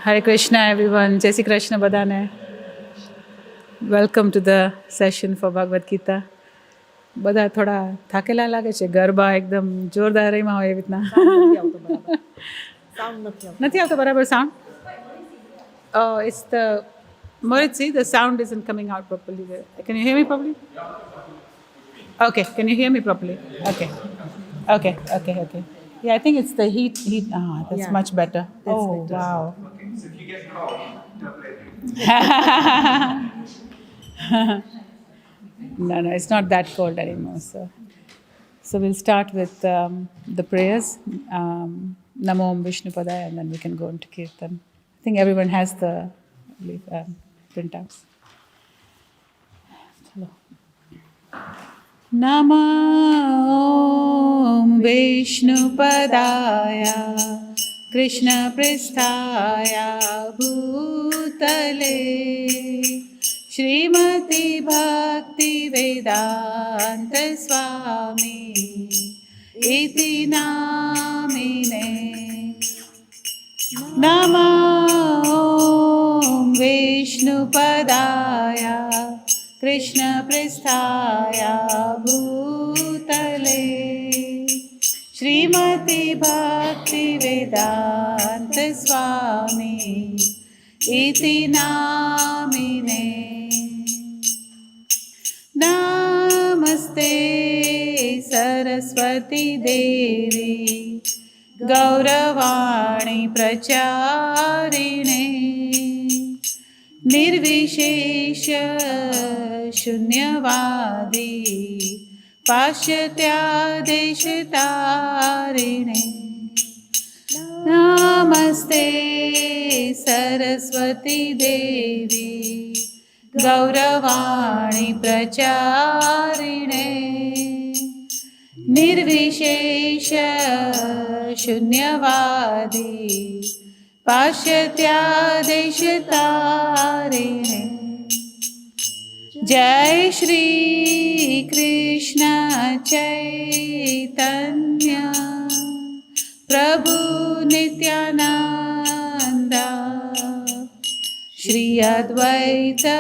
Hare Krishna everyone. Jai Shri Krishna badane. Welcome to the session for Bhagavad Gita. બધા થોડા થાકેલા લાગે છે. ગરબા એકદમ જોરદારીમાં હોય એવી રીતના નથી આવતો બરાબર sound. It's the Moritzi, the sound isn't coming out properly there. Can you hear me properly? Okay, can you hear me properly? Okay. Yeah, I think it's the heat. That's Yeah. much better. That's oh, better. wow. Okay, so if you get cold, don't let me. No, it's not that cold anymore. So we'll start with the prayers. Namo Om Vishnu Padaya, and then we can go into Kirtan. I think everyone has the printouts. Hello. Namo Om Vishnu Padaya Krishna Pristhaya Bhutale Shrimati Bhakti Vedanta Swami Iti Namine Namo Om Vishnu Padaya Krishna Pristhaya Bhutale Shrimati Bhakti Vedanta Swami Iti Namine Namaste Saraswati Devi Gauravani Pracharine Nirvishesha Shunyavadi Pashyatyadesh-tarine Namaste Saraswati Devi Gauravani Pracharine Nirvishesha Shunyavadi Pashyatyadesh-tarine Jai Shri Krishna Chaitanya Prabhu Nityananda Shri Advaita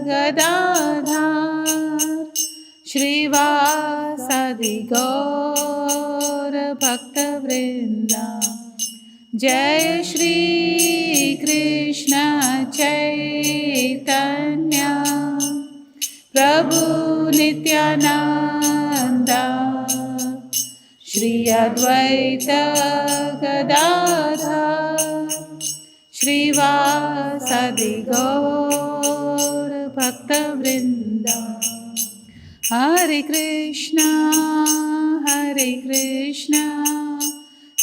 Gadadhar Shri Vasadi Gaur Bhakta Vrinda Jai Shri Krishna Chaitanya Prabhu Nityananda Shri Advaita Gadadhar Shri Vasadi Gaur Bhakta Vrinda Hare Krishna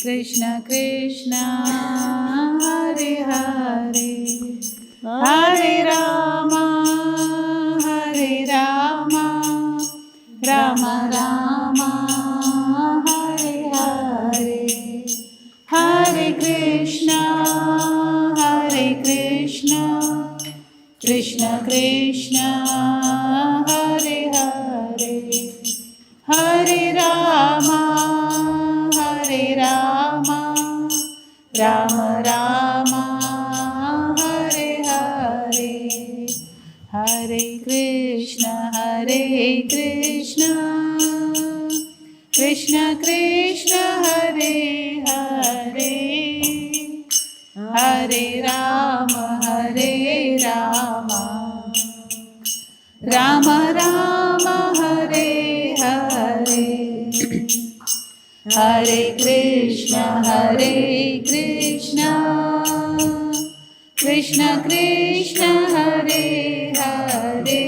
Krishna Krishna Hare Hare Hare Rama Rama Rama Hare Hare Hare Krishna Krishna Krishna Hare Hare Hare Rama Rama Rama Hare Hare Hare Krishna Krishna Krishna Hare Hare Hare Rama Rama Rama Hare Hare Hare Krishna Krishna Krishna Hare Hare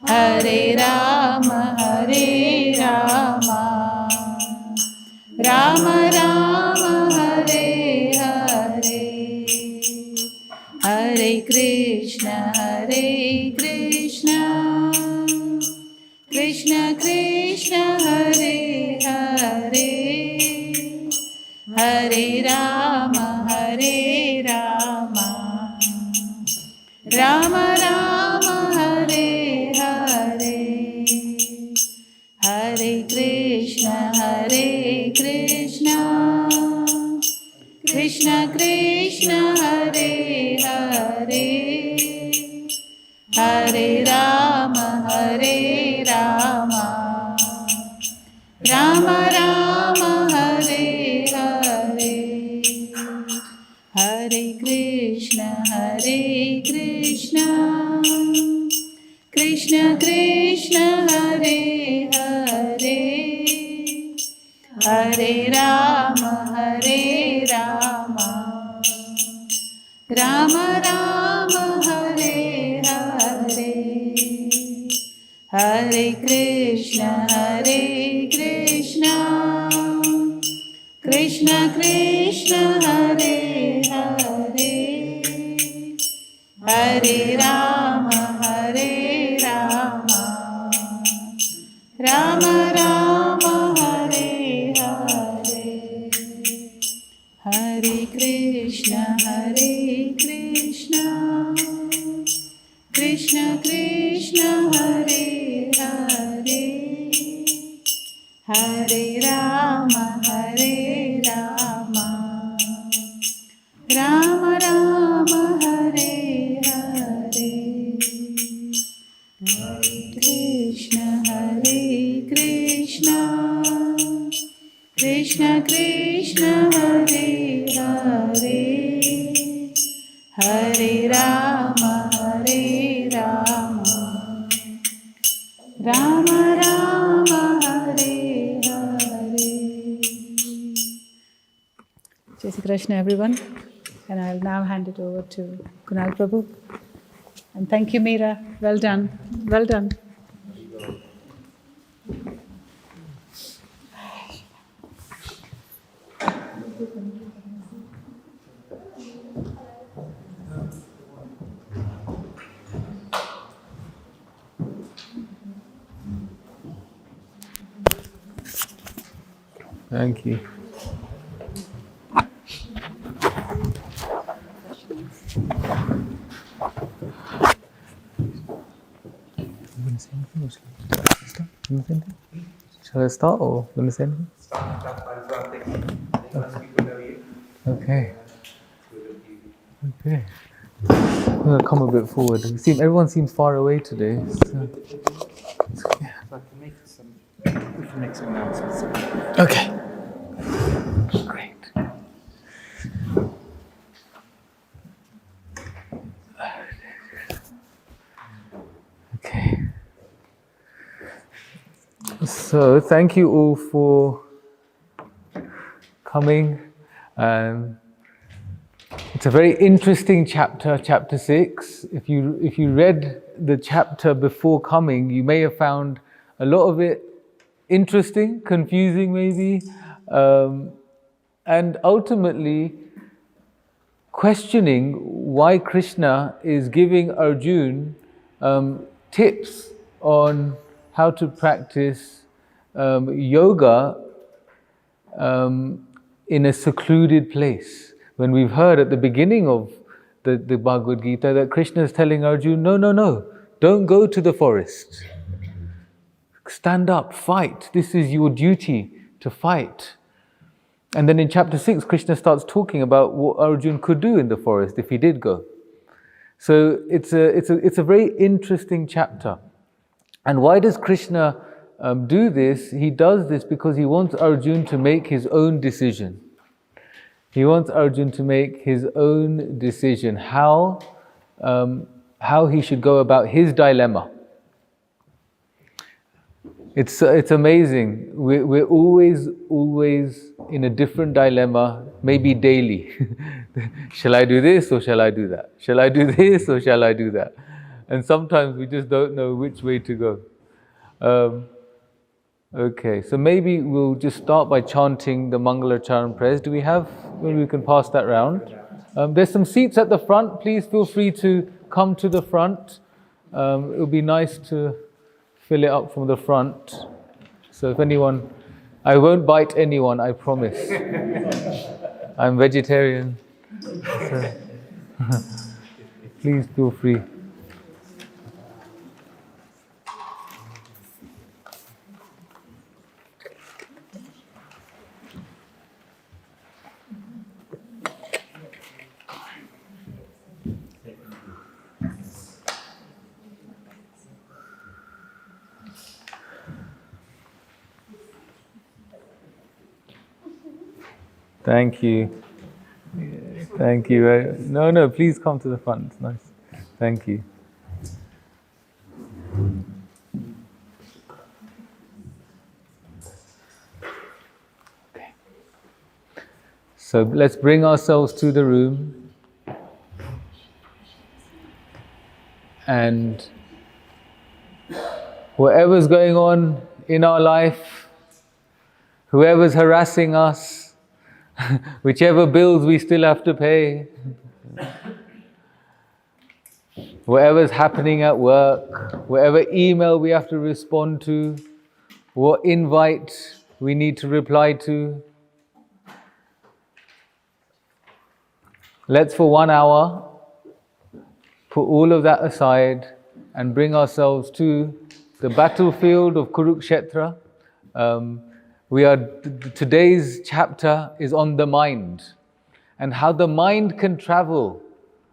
Hare Rama Rama Rama Hare Hare Hare Krishna Krishna Krishna Hare Hare Hare Rama Rama Rama Hare Hare Hare Krishna Krishna Krishna Hare Hare, Hare Rama Rama Rama Hare Hare, Hare Krishna Krishna Krishna Hare Hare, Hare Rama Rama Rama Hare Hare, Hare Krishna Krishna Krishna Hare Hare, Hare Rama Rama Rama Hare Hare, Hare Krishna Krishna Krishna Hare Hare, Hare Rama Rama Rama Hare Hare, Hare Krishna Krishna Krishna Hare Hare, Hare Rama Rama Rama Hare Hare. Jai Shri Krishna, everyone. And I'll now hand it over to Kunal Prabhu. And thank you, Meera. Well done. Well done. Thank you. Shall I start or going to say anything? Okay. Okay. I'm going to come a bit forward. Everyone seems far away today. So. We can make some announcements. Okay. Great. Okay. So, thank you all for coming. It's a very interesting chapter, chapter 6. If you read the chapter before coming, you may have found a lot of it interesting, confusing maybe, and ultimately questioning why Krishna is giving Arjuna tips on how to practice yoga in a secluded place. When we've heard at the beginning of the Bhagavad Gita that Krishna is telling Arjuna, no, don't go to the forest. Stand up, fight. This is your duty to fight. And then in chapter 6, Krishna starts talking about what Arjuna could do in the forest if he did go. So it's a very interesting chapter. And why does Krishna do this? He does this because he wants Arjuna to make his own decision. He wants Arjuna to make his own decision how he should go about his dilemma. It's amazing. We're always in a different dilemma, maybe daily. Shall I do this or shall I do that? Shall I do this or shall I do that? And sometimes we just don't know which way to go. Okay, so maybe we'll just start by chanting the Mangala Charan prayers. Do we have? Maybe we can pass that round. There's some seats at the front. Please feel free to come to the front. It would be nice to fill it up from the front. So if anyone, I won't bite anyone, I promise. I'm vegetarian. So please feel free. Thank you. Thank you. No, please come to the front. It's nice. Thank you. Okay. So let's bring ourselves to the room and whatever's going on in our life, whoever's harassing us, whichever bills we still have to pay, whatever's happening at work, whatever email we have to respond to, what invite we need to reply to, let's for 1 hour put all of that aside and bring ourselves to the battlefield of Kurukshetra. Today's chapter is on the mind and how the mind can travel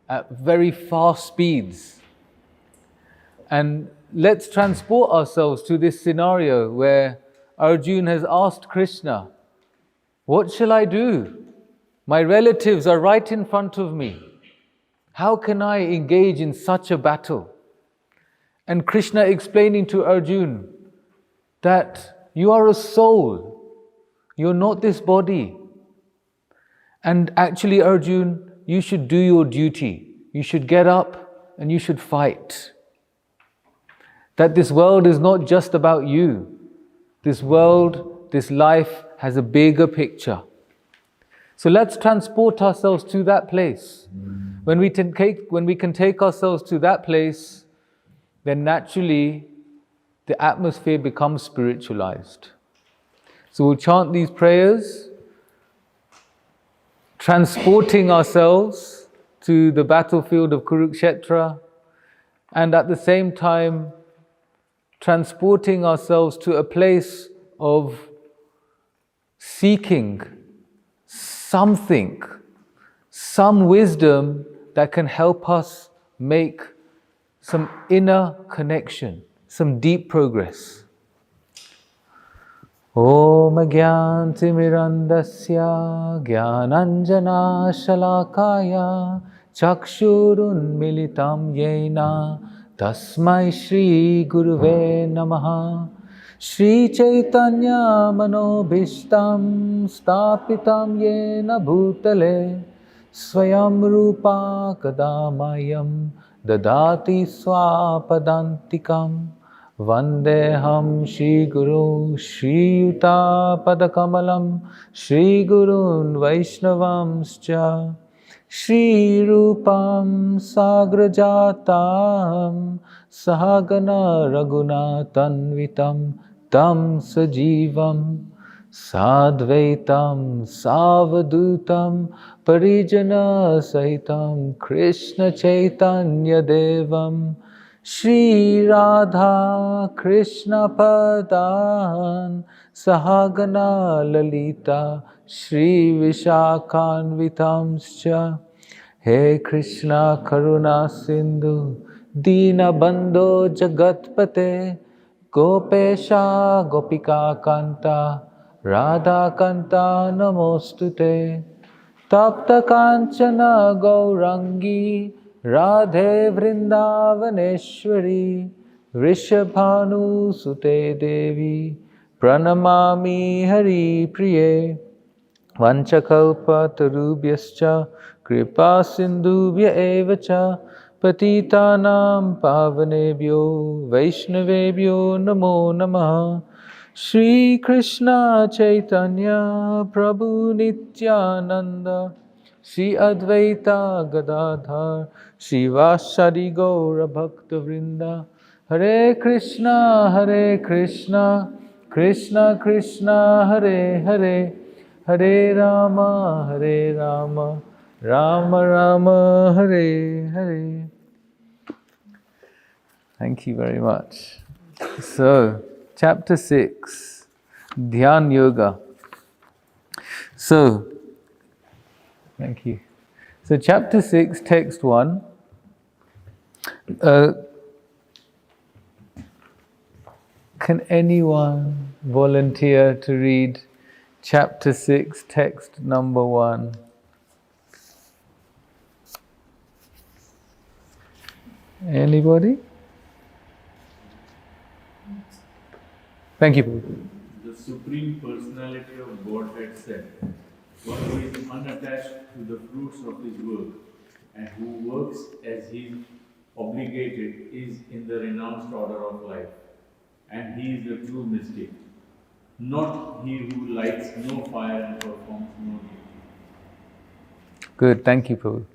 at very fast speeds. And let's transport ourselves to this scenario where Arjuna has asked Krishna, "What shall I do? My relatives are right in front of me. How can I engage in such a battle?" And Krishna explaining to Arjuna that you are a soul, you're not this body. And actually, Arjuna, you should do your duty. You should get up and you should fight. That this world is not just about you. This world, this life has a bigger picture. So let's transport ourselves to that place. When we can take ourselves to that place, then naturally the atmosphere becomes spiritualized. So we'll chant these prayers, transporting ourselves to the battlefield of Kurukshetra, and at the same time transporting ourselves to a place of seeking something, some wisdom that can help us make some inner connection, some deep progress. Om Gyantimirandasya Gyananjana Shalakaya Chakshurun Militam Yena Tasmai Shri Guruve Namaha. Shri Chaitanya Manobhishtam Stapitam Yena Bhutale Swayam Rupa Kadamayam Dadati Swapadantikam Vandeham Shri Guru Shri Yuta Padakamalam Shri Gurun Vaishnavamscha Shri Rupam Sagrajatam Sahagana Raghunathanvitam Tam Sajivam Sadvaitam Savadutam Parijana Sahitam Krishna Chaitanya Devam Shri Radha Krishna Padan Sahagana Lalita Shri Vishakhanvitamscha. He Krishna Karuna Sindhu Dina Bandho Jagatpate Gopesha Gopika Kanta Radha Kanta Namostute Tapta Kanchana Gaurangi Radhe Vrindavaneshwari Rishabhanu Sute Devi Pranamami Hari Priye Vanchakalpa Tarubhyascha Kripa Sindhubhya Evacha Patitanam Pavanebhyo Vaishnavebhyo Namo Namaha. Shri Krishna Chaitanya Prabhu Nityananda Shri Advaita Gadadhar Shri Vasari Gaura Bhakta Vrinda. Hare Krishna Krishna Krishna Hare Hare Hare Rama Rama Rama Hare Hare. Thank you very much. So, Chapter 6, Dhyan Yoga. So, thank you. So, Chapter 6, Text 1. Can anyone volunteer to read chapter 6, text number 1. Anybody? Thank you. The Supreme Personality of Godhead said, one who is unattached to the fruits of his work and who works as he is obligated is in the renounced order of life, and he is the true mystic, not he who lights no fire and performs no duty. Good, thank you, Prabhu.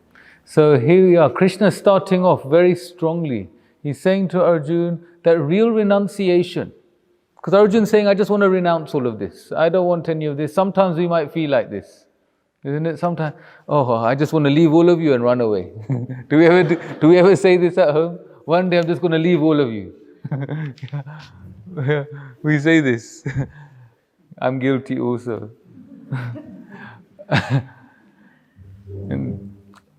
So here we are, Krishna starting off very strongly. He's saying to Arjun that real renunciation, because Arjun's saying, I just want to renounce all of this. I don't want any of this. Sometimes we might feel like this, isn't it? Sometimes, oh, I just want to leave all of you and run away. do we ever say this at home? One day I'm just going to leave all of you. We say this. I'm guilty also.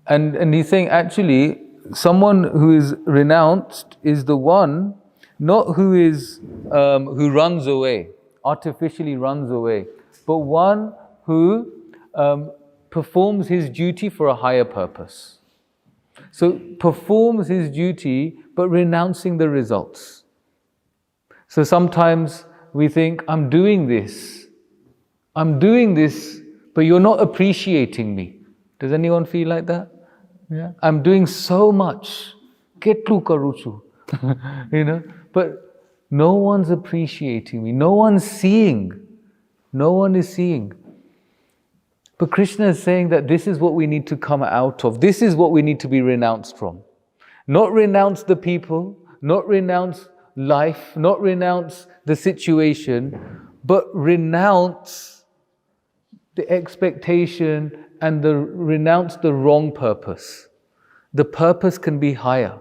And he's saying actually, someone who is renounced is the one, not who runs away, artificially runs away, but one who performs his duty for a higher purpose. So performs his duty, but renouncing the results. So sometimes we think, I'm doing this, but you're not appreciating me. Does anyone feel like that? Yeah. I'm doing so much. Ketlu karuchu. But no one's appreciating me. No one's seeing. No one is seeing. But Krishna is saying that this is what we need to come out of. This is what we need to be renounced from. Not renounce the people, not renounce life, not renounce the situation, but renounce the expectation and renounce the wrong purpose. The purpose can be higher.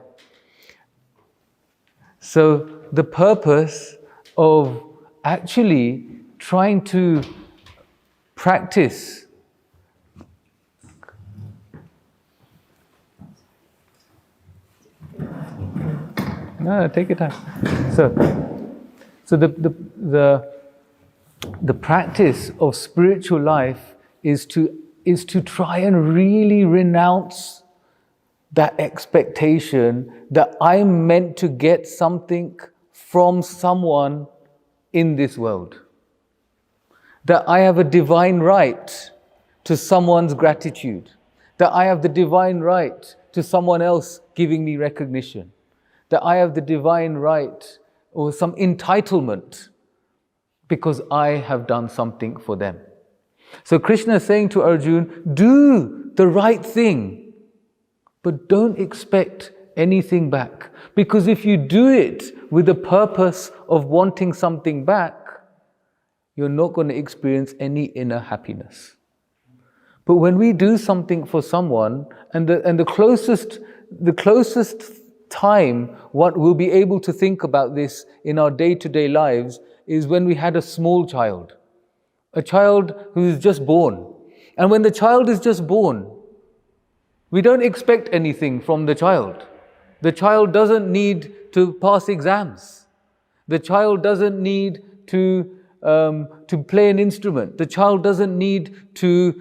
So the purpose of actually trying to practice no, take your time. So the practice of spiritual life is to try and really renounce that expectation that I'm meant to get something from someone in this world. That I have a divine right to someone's gratitude. That I have the divine right to someone else giving me recognition. That I have the divine right or some entitlement because I have done something for them. So Krishna is saying to Arjun, do the right thing, but don't expect anything back. Because if you do it with the purpose of wanting something back, you're not going to experience any inner happiness. But when we do something for someone, and the closest time what we'll be able to think about this in our day-to-day lives is when we had a small child. A child who is just born. And when the child is just born, we don't expect anything from the child. The child doesn't need to pass exams. The child doesn't need to play an instrument. The child doesn't need to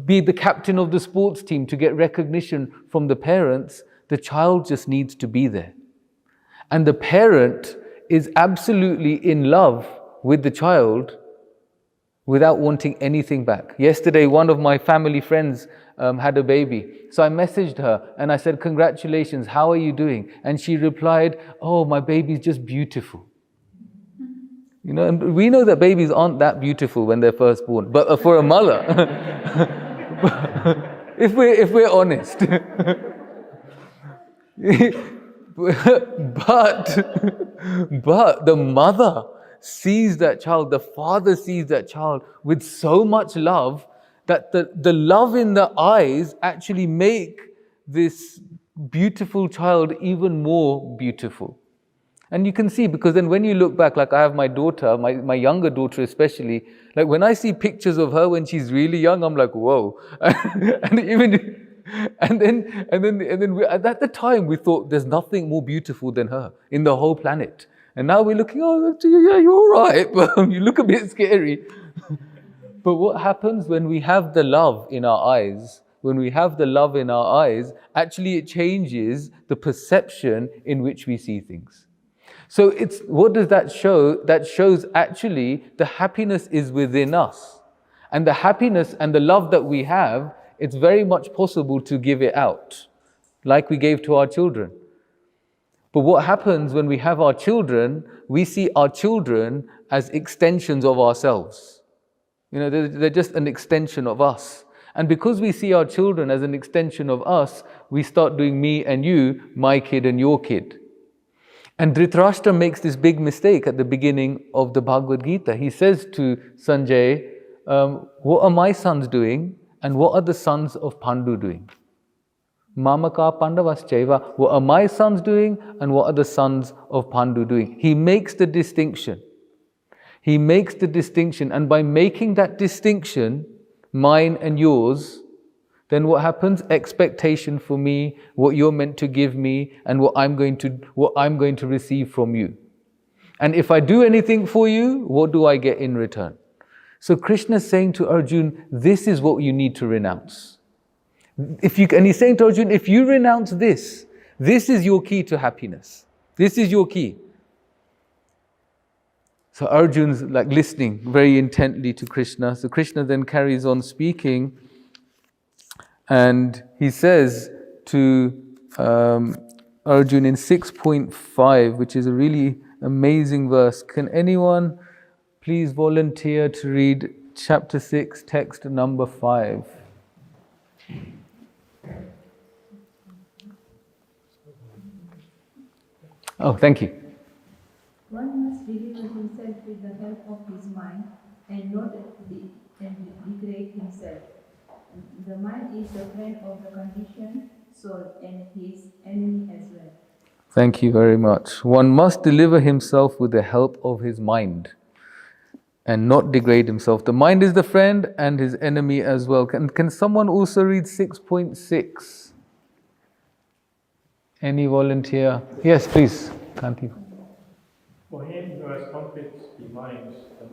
be the captain of the sports team to get recognition from the parents. The child just needs to be there. And the parent is absolutely in love with the child without wanting anything back. Yesterday, one of my family friends had a baby. So I messaged her and I said, congratulations, how are you doing? And she replied, oh, my baby's just beautiful. You know, and we know that babies aren't that beautiful when they're first born, but for a mother, if we're honest. but the mother sees that child, the father sees that child with so much love that the love in the eyes actually make this beautiful child even more beautiful. And you can see, because then when you look back, like I have my daughter, my younger daughter especially, like when I see pictures of her when she's really young, I'm like, whoa. And then at the time we thought there's nothing more beautiful than her in the whole planet. And now we're looking, oh, yeah, you're all right, but you look a bit scary. But what happens when we have the love in our eyes? When we have the love in our eyes, actually it changes the perception in which we see things. So what does that show? That shows actually the happiness is within us. And the happiness and the love that we have, it's very much possible to give it out, like we gave to our children. But what happens when we have our children, we see our children as extensions of ourselves. They're just an extension of us. And because we see our children as an extension of us, we start doing me and you, my kid and your kid. And Dhritarashtra makes this big mistake at the beginning of the Bhagavad Gita. He says to Sanjay, what are my sons doing and what are the sons of Pandu doing? Mamaka Pandavaschaiva, what are my sons doing and what are the sons of Pandu doing? He makes the distinction. He makes the distinction, and by making that distinction, mine and yours, then what happens? Expectation for me, what you're meant to give me, and what I'm going to receive from you. And if I do anything for you, what do I get in return? So Krishna is saying to Arjun, this is what you need to renounce. And he's saying to Arjun, if you renounce this is your key to happiness. This is your key. So Arjun's like listening very intently to Krishna. So Krishna then carries on speaking, and he says to Arjun in 6.5, which is a really amazing verse. Can anyone please volunteer to read chapter 6, text number 5? Oh, thank you. One must deliver himself with the help of his mind and not degrade himself. The mind is the friend of the conditioned soul and his enemy as well. Thank you very much. One must deliver himself with the help of his mind and not degrade himself. The mind is the friend and his enemy as well. Can someone also read 6.6? Any volunteer? Yes, please. Kanti. For him who has conquered the mind is the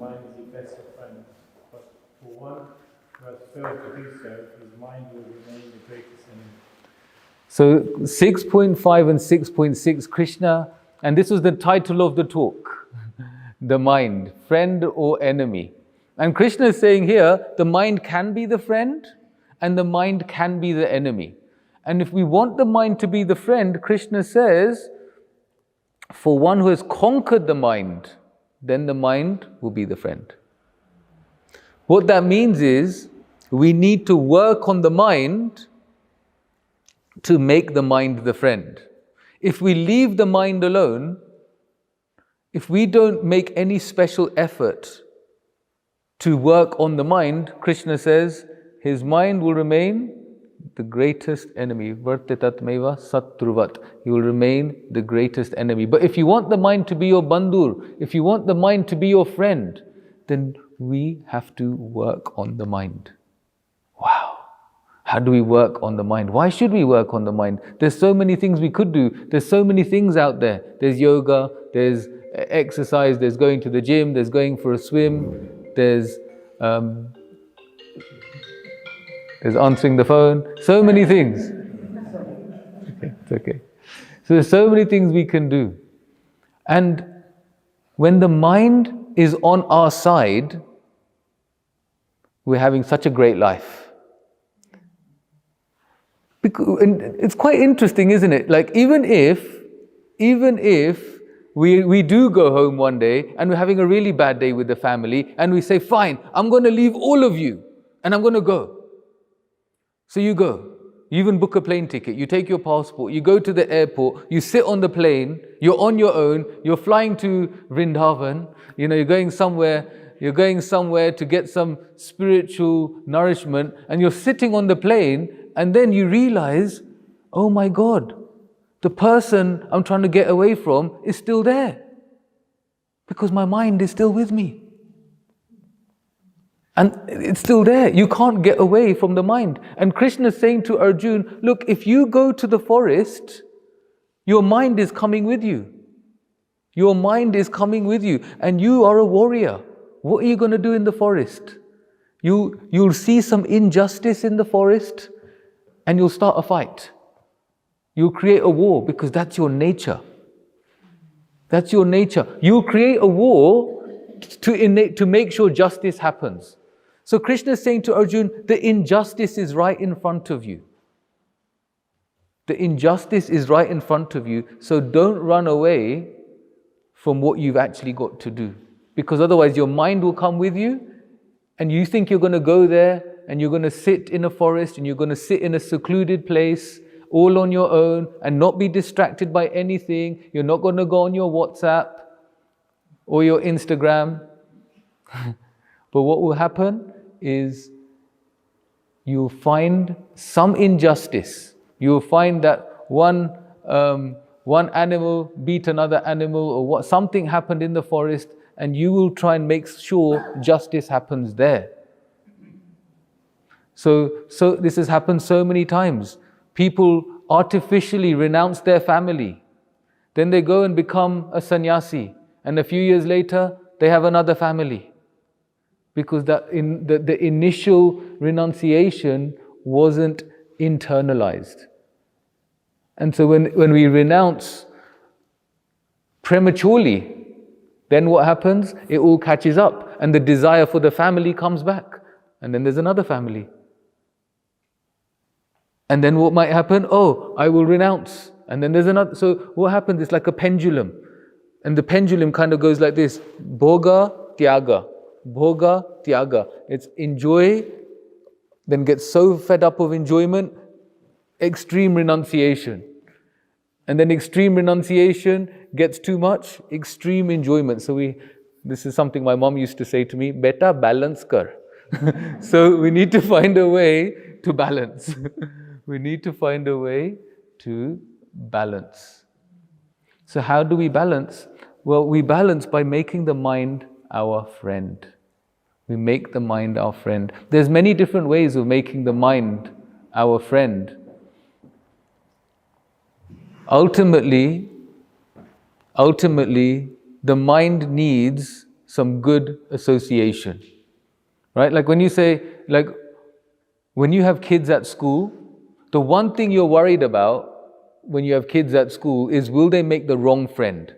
best of friends. But for one who has failed to do so, his mind will remain the greatest enemy. So 6.5 and 6.6, Krishna, and this was the title of the talk, the mind, friend or enemy. And Krishna is saying here, the mind can be the friend and the mind can be the enemy. And if we want the mind to be the friend, Krishna says, for one who has conquered the mind, then the mind will be the friend. What that means is, we need to work on the mind to make the mind the friend. If we leave the mind alone, if we don't make any special effort to work on the mind, Krishna says, his mind will remain the greatest enemy. Vartitatmeva satruvat. He will remain the greatest enemy. But if you want the mind to be your bandhur, if you want the mind to be your friend, then we have to work on the mind. Wow. How do we work on the mind? Why should we work on the mind? There's so many things we could do. There's so many things out there. There's yoga, there's exercise, there's going to the gym, there's going for a swim, there's answering the phone. So many things. Okay, it's okay. So there's so many things we can do. And when the mind is on our side, we're having such a great life. And it's quite interesting, isn't it? Like even if we do go home one day and we're having a really bad day with the family and we say, fine, I'm going to leave all of you and I'm going to go. So you go. You even book a plane ticket. You take your passport. You go to the airport. You sit on the plane. You're on your own. You're flying to Vrindavan. You're going somewhere. You're going somewhere to get some spiritual nourishment. And you're sitting on the plane. And then you realize, oh my God, the person I'm trying to get away from is still there. Because my mind is still with me. And it's still there. You can't get away from the mind. And Krishna is saying to Arjun, look, if you go to the forest, your mind is coming with you. Your mind is coming with you. And you are a warrior. What are you going to do in the forest? You'll see some injustice in the forest and you'll start a fight. You'll create a war because that's your nature. That's your nature. You'll create a war to make sure justice happens. So Krishna is saying to Arjun, the injustice is right in front of you. The injustice is right in front of you, so don't run away from what you've actually got to do. Because otherwise your mind will come with you, and you think you're going to go there, and you're going to sit in a forest, and you're going to sit in a secluded place, all on your own, and not be distracted by anything. You're not going to go on your WhatsApp or your Instagram. But what will happen is you'll find some injustice. You'll find that one animal beat another animal, or something happened in the forest, and you will try and make sure justice happens there. So this has happened so many times. People artificially renounce their family. Then they go and become a sannyasi, and a few years later they have another family. Because the initial renunciation wasn't internalized. And so when we renounce prematurely, then what happens? It all catches up, and the desire for the family comes back. And then there's another family. And then what might happen? Oh, I will renounce. And then there's another. So what happens? It's like a pendulum. And the pendulum kind of goes like this. Bhoga, tyaga. Bhoga, tyaga. It's enjoy, then get so fed up of enjoyment, extreme renunciation. And then extreme renunciation gets too much, extreme enjoyment. So this is something my mom used to say to me, beta balance kar. So we need to find a way to balance. We need to find a way to balance. So how do we balance? Well, we balance by making the mind our friend. We make the mind our friend. There's many different ways of making the mind our friend. Ultimately, the mind needs some good association. Right? Like when you say, like when you have kids at school, the one thing you're worried about when you have kids at school is, will they make the wrong friend?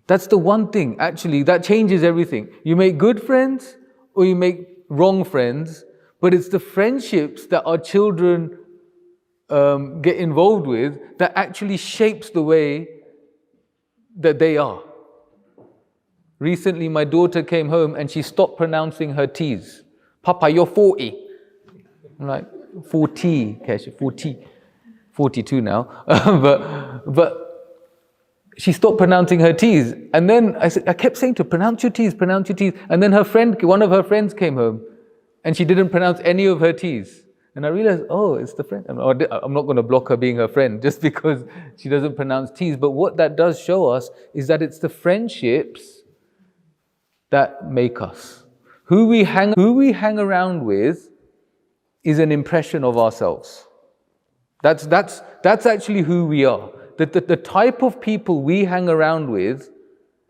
That's the one thing, actually, that changes everything. You make good friends or you make wrong friends, but it's the friendships that our children get involved with that actually shapes the way that they are. Recently, my daughter came home and she stopped pronouncing her T's. Papa, you're 40. I'm like, 40, Kesh, 40. 42 now. but she stopped pronouncing her T's. And then I kept saying to her, pronounce your T's, pronounce your T's. And then one of her friends came home and she didn't pronounce any of her T's. And I realized, oh, it's the friend. I'm not going to block her being her friend just because she doesn't pronounce T's. But what that does show us is that it's the friendships that make us. Who we hang around with is an impression of ourselves. That's actually who we are. The type of people we hang around with,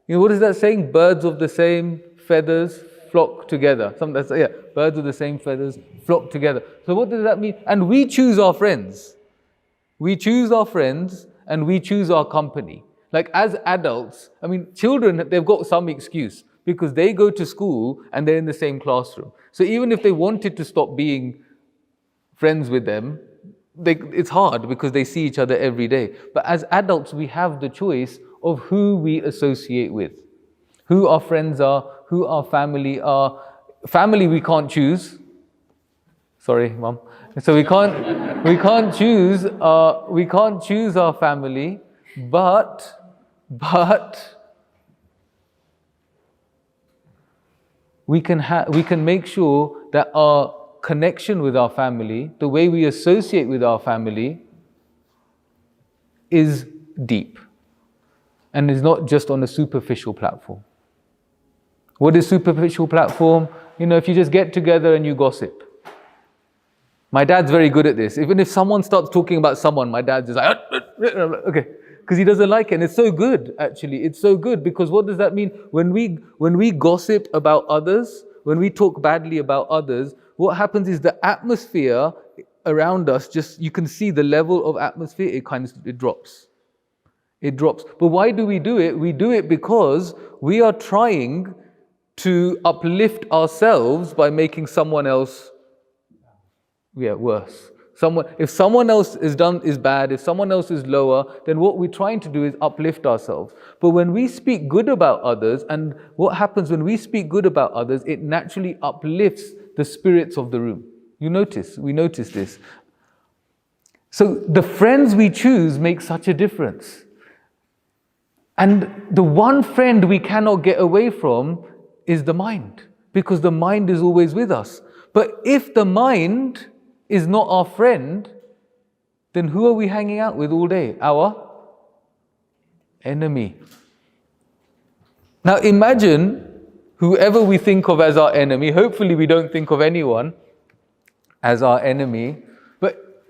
what is that saying? Birds of the same feathers flock together. Birds of the same feathers flock together. So what does that mean? And we choose our friends. We choose our friends and we choose our company. Like as adults, children, they've got some excuse because they go to school and they're in the same classroom. So even if they wanted to stop being friends with them, it's hard because they see each other every day. But as adults, we have the choice of who we associate with, who our friends are, who our family are. Family we can't choose. Sorry, Mom. So we can't choose our family, but we can make sure that our connection with our family, the way we associate with our family, is deep and is not just on a superficial platform. What is superficial platform? If you just get together and you gossip. My dad's very good at this. Even if someone starts talking about someone, my dad's just like, okay, because he doesn't like it. And it's so good, actually. It's so good because what does that mean? When we gossip about others, when we talk badly about others, what happens is the atmosphere around us, just you can see the level of atmosphere, it drops. It drops. But why do we do it? We do it because we are trying to uplift ourselves by making someone else worse. If someone else is bad, if someone else is lower, then what we're trying to do is uplift ourselves. But when we speak good about others, and what happens when we speak good about others, it naturally uplifts the spirits of the room. We notice this. So the friends we choose make such a difference. And the one friend we cannot get away from is the mind, because the mind is always with us. But if the mind is not our friend, then who are we hanging out with all day? Our enemy. Now imagine whoever we think of as our enemy, hopefully we don't think of anyone as our enemy, but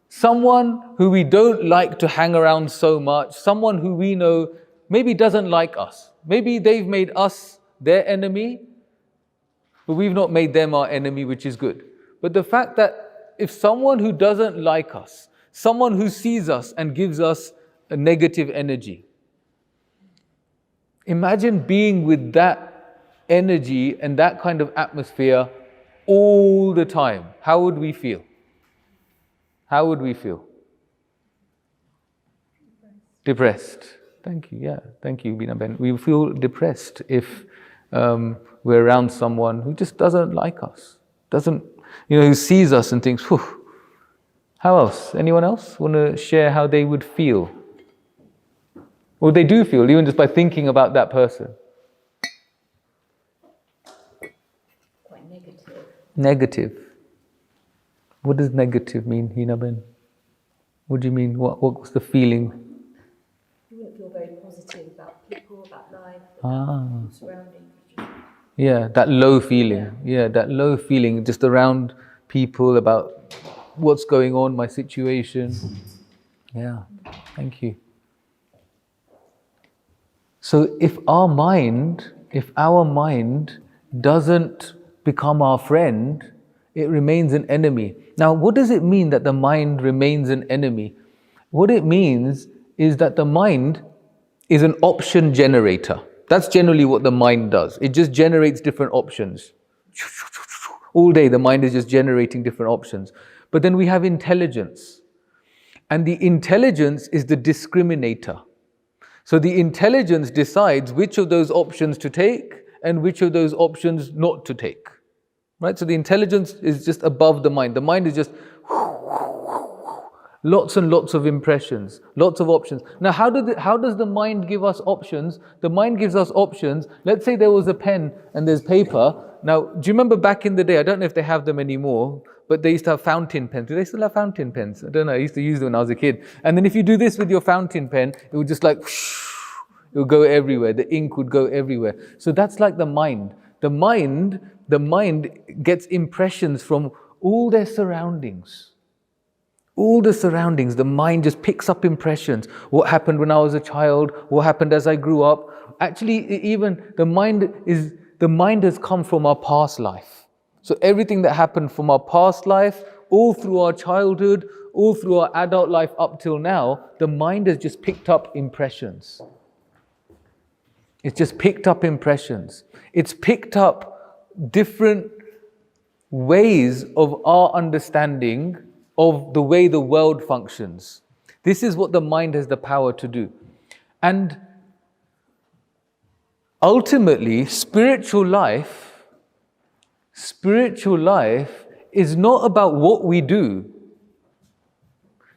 someone who we don't like to hang around so much, someone who we know maybe doesn't like us. Maybe they've made us their enemy, but we've not made them our enemy, which is good. But the fact that if someone who doesn't like us, someone who sees us and gives us a negative energy, imagine being with that energy and that kind of atmosphere all the time. How would we feel? How would we feel? Depressed. Thank you. Yeah, thank you, Bina Ben. We feel depressed if we're around someone who just doesn't like us, who sees us and thinks, whew. How else? Anyone else want to share how they would feel? Or they do feel, even just by thinking about that person? Quite negative. Negative. What does negative mean, Hina Ben? What do you mean? What was the feeling? You wouldn't feel very positive about people, about life, about surroundings. Yeah, that low feeling. Yeah, that low feeling just around people, about what's going on, my situation. Yeah, thank you. So if our mind doesn't become our friend, it remains an enemy. Now, what does it mean that the mind remains an enemy? What it means is that the mind is an option generator. That's generally what the mind does. It just generates different options. All day the mind is just generating different options. But then we have intelligence. And the intelligence is the discriminator. So the intelligence decides which of those options to take and which of those options not to take. Right? So the intelligence is just above the mind. The mind is just lots and lots of impressions, lots of options. Now, how does the mind give us options? The mind gives us options. Let's say there was a pen and there's paper. Now, do you remember back in the day, I don't know if they have them anymore, but they used to have fountain pens. Do they still have fountain pens? I don't know, I used to use them when I was a kid. And then if you do this with your fountain pen, it would just like, it would go everywhere. The ink would go everywhere. So that's like the mind. The mind gets impressions from all their surroundings. All the surroundings, the mind just picks up impressions. What happened when I was a child? What happened as I grew up? Actually, even the mind has come from our past life. So everything that happened from our past life, all through our childhood, all through our adult life up till now, the mind has just picked up impressions. It's just picked up impressions. It's picked up different ways of our understanding of the way the world functions. This is what the mind has the power to do. And ultimately, spiritual life is not about what we do.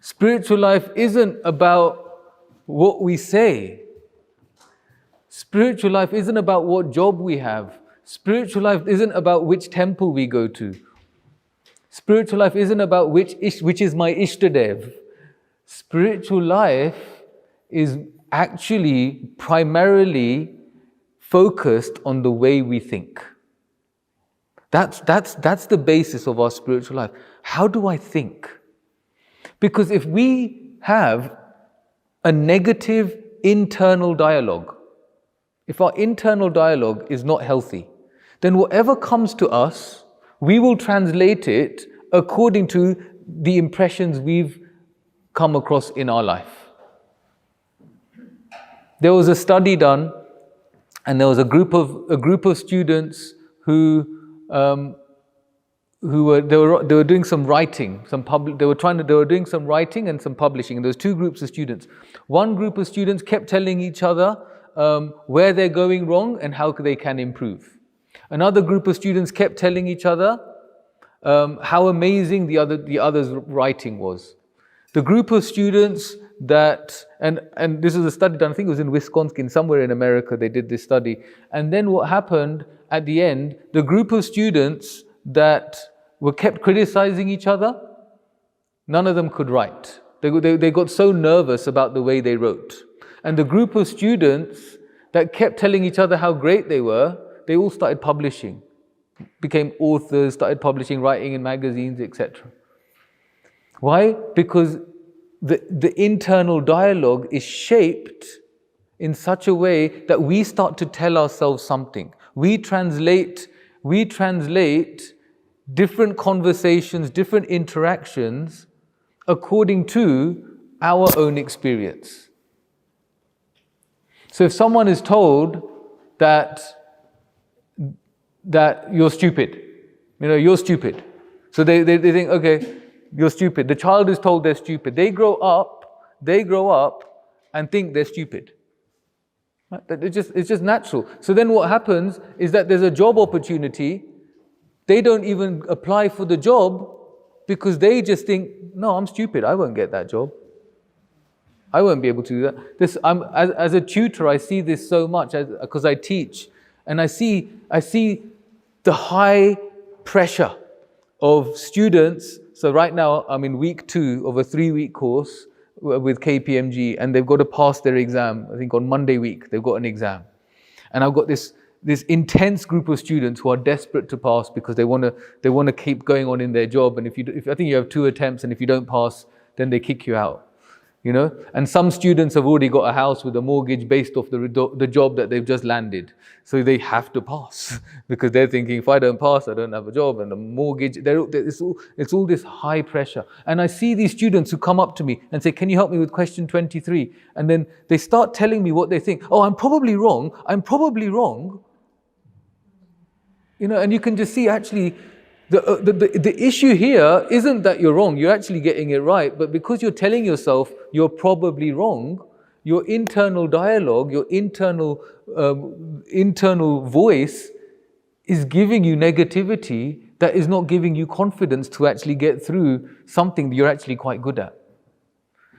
Spiritual life isn't about what we say. Spiritual life isn't about what job we have. Spiritual life isn't about which temple we go to. Spiritual life isn't about which is my Ishtadev. Spiritual life is actually primarily focused on the way we think. That's the basis of our spiritual life. How do I think? Because if we have a negative internal dialogue, if our internal dialogue is not healthy, then whatever comes to us, we will translate it according to the impressions we've come across in our life. There was a study done, and there was a group of students who were doing some writing, they were doing some writing and some publishing. And there was two groups of students. One group of students kept telling each other where they're going wrong and how they can improve. Another group of students kept telling each other how amazing the other's writing was. The group of students that, and this is a study done, I think it was in Wisconsin, somewhere in America, they did this study. And then what happened at the end, the group of students that were kept criticizing each other, none of them could write. They got so nervous about the way they wrote. And the group of students that kept telling each other how great they were, they all started publishing, became authors, started publishing, writing in magazines, etc. Why? Because the internal dialogue is shaped in such a way that we start to tell ourselves something. We translate different conversations, different interactions according to our own experience. So if someone is told that you're stupid, you're stupid. So they think, okay, you're stupid. The child is told they're stupid. They grow up and think they're stupid. Right? It's just natural. So then what happens is that there's a job opportunity. They don't even apply for the job because they just think, no, I'm stupid. I won't get that job. I won't be able to do that. As a tutor, I see this so much because I teach, and I see the high pressure of students. So right now, I'm in week 2 of a 3-week course with KPMG, and they've got to pass their exam. I think on Monday week, they've got an exam. And I've got this intense group of students who are desperate to pass because they want to keep going on in their job. And if I think you have 2 attempts, and if you don't pass, then they kick you out. And some students have already got a house with a mortgage based off the job that they've just landed. So they have to pass because they're thinking, if I don't pass, I don't have a job, and the mortgage, it's all this high pressure. And I see these students who come up to me and say, can you help me with question 23? And then they start telling me what they think. Oh, I'm probably wrong. And you can just see actually, the issue here isn't that you're wrong, you're actually getting it right, but because you're telling yourself you're probably wrong, your internal dialogue, your internal voice is giving you negativity that is not giving you confidence to actually get through something that you're actually quite good at.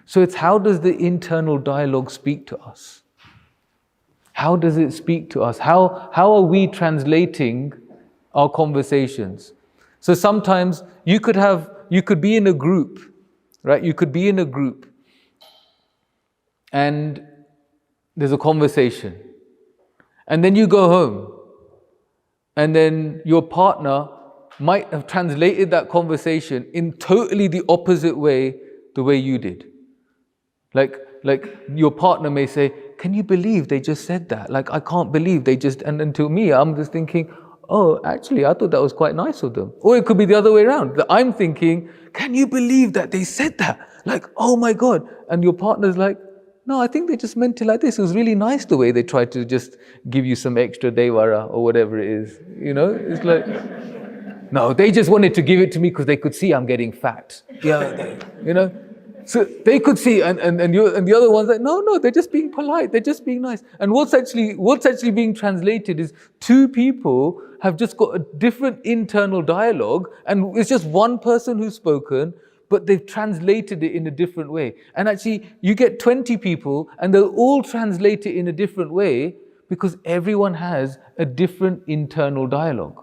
So it's, how does the internal dialogue speak to us? How does it speak to us? How are we translating our conversations? So sometimes you could be in a group, right? You could be in a group and there's a conversation. And then you go home and then your partner might have translated that conversation in totally the opposite way, the way you did. Like your partner may say, can you believe they just said that? Like, I can't believe they just, and then to me, I'm just thinking, oh, actually, I thought that was quite nice of them. Or it could be the other way around. That I'm thinking, can you believe that they said that? Like, oh my God. And your partner's like, no, I think they just meant it like this. It was really nice the way they tried to just give you some extra devara or whatever it is. It's like, no, they just wanted to give it to me because they could see I'm getting fat. Yeah, So they could see, and the other one's like, no, they're just being polite, they're just being nice. And what's actually being translated is 2 people have just got a different internal dialogue, and it's just one person who's spoken, but they've translated it in a different way. And actually, you get 20 people, and they'll all translate it in a different way because everyone has a different internal dialogue.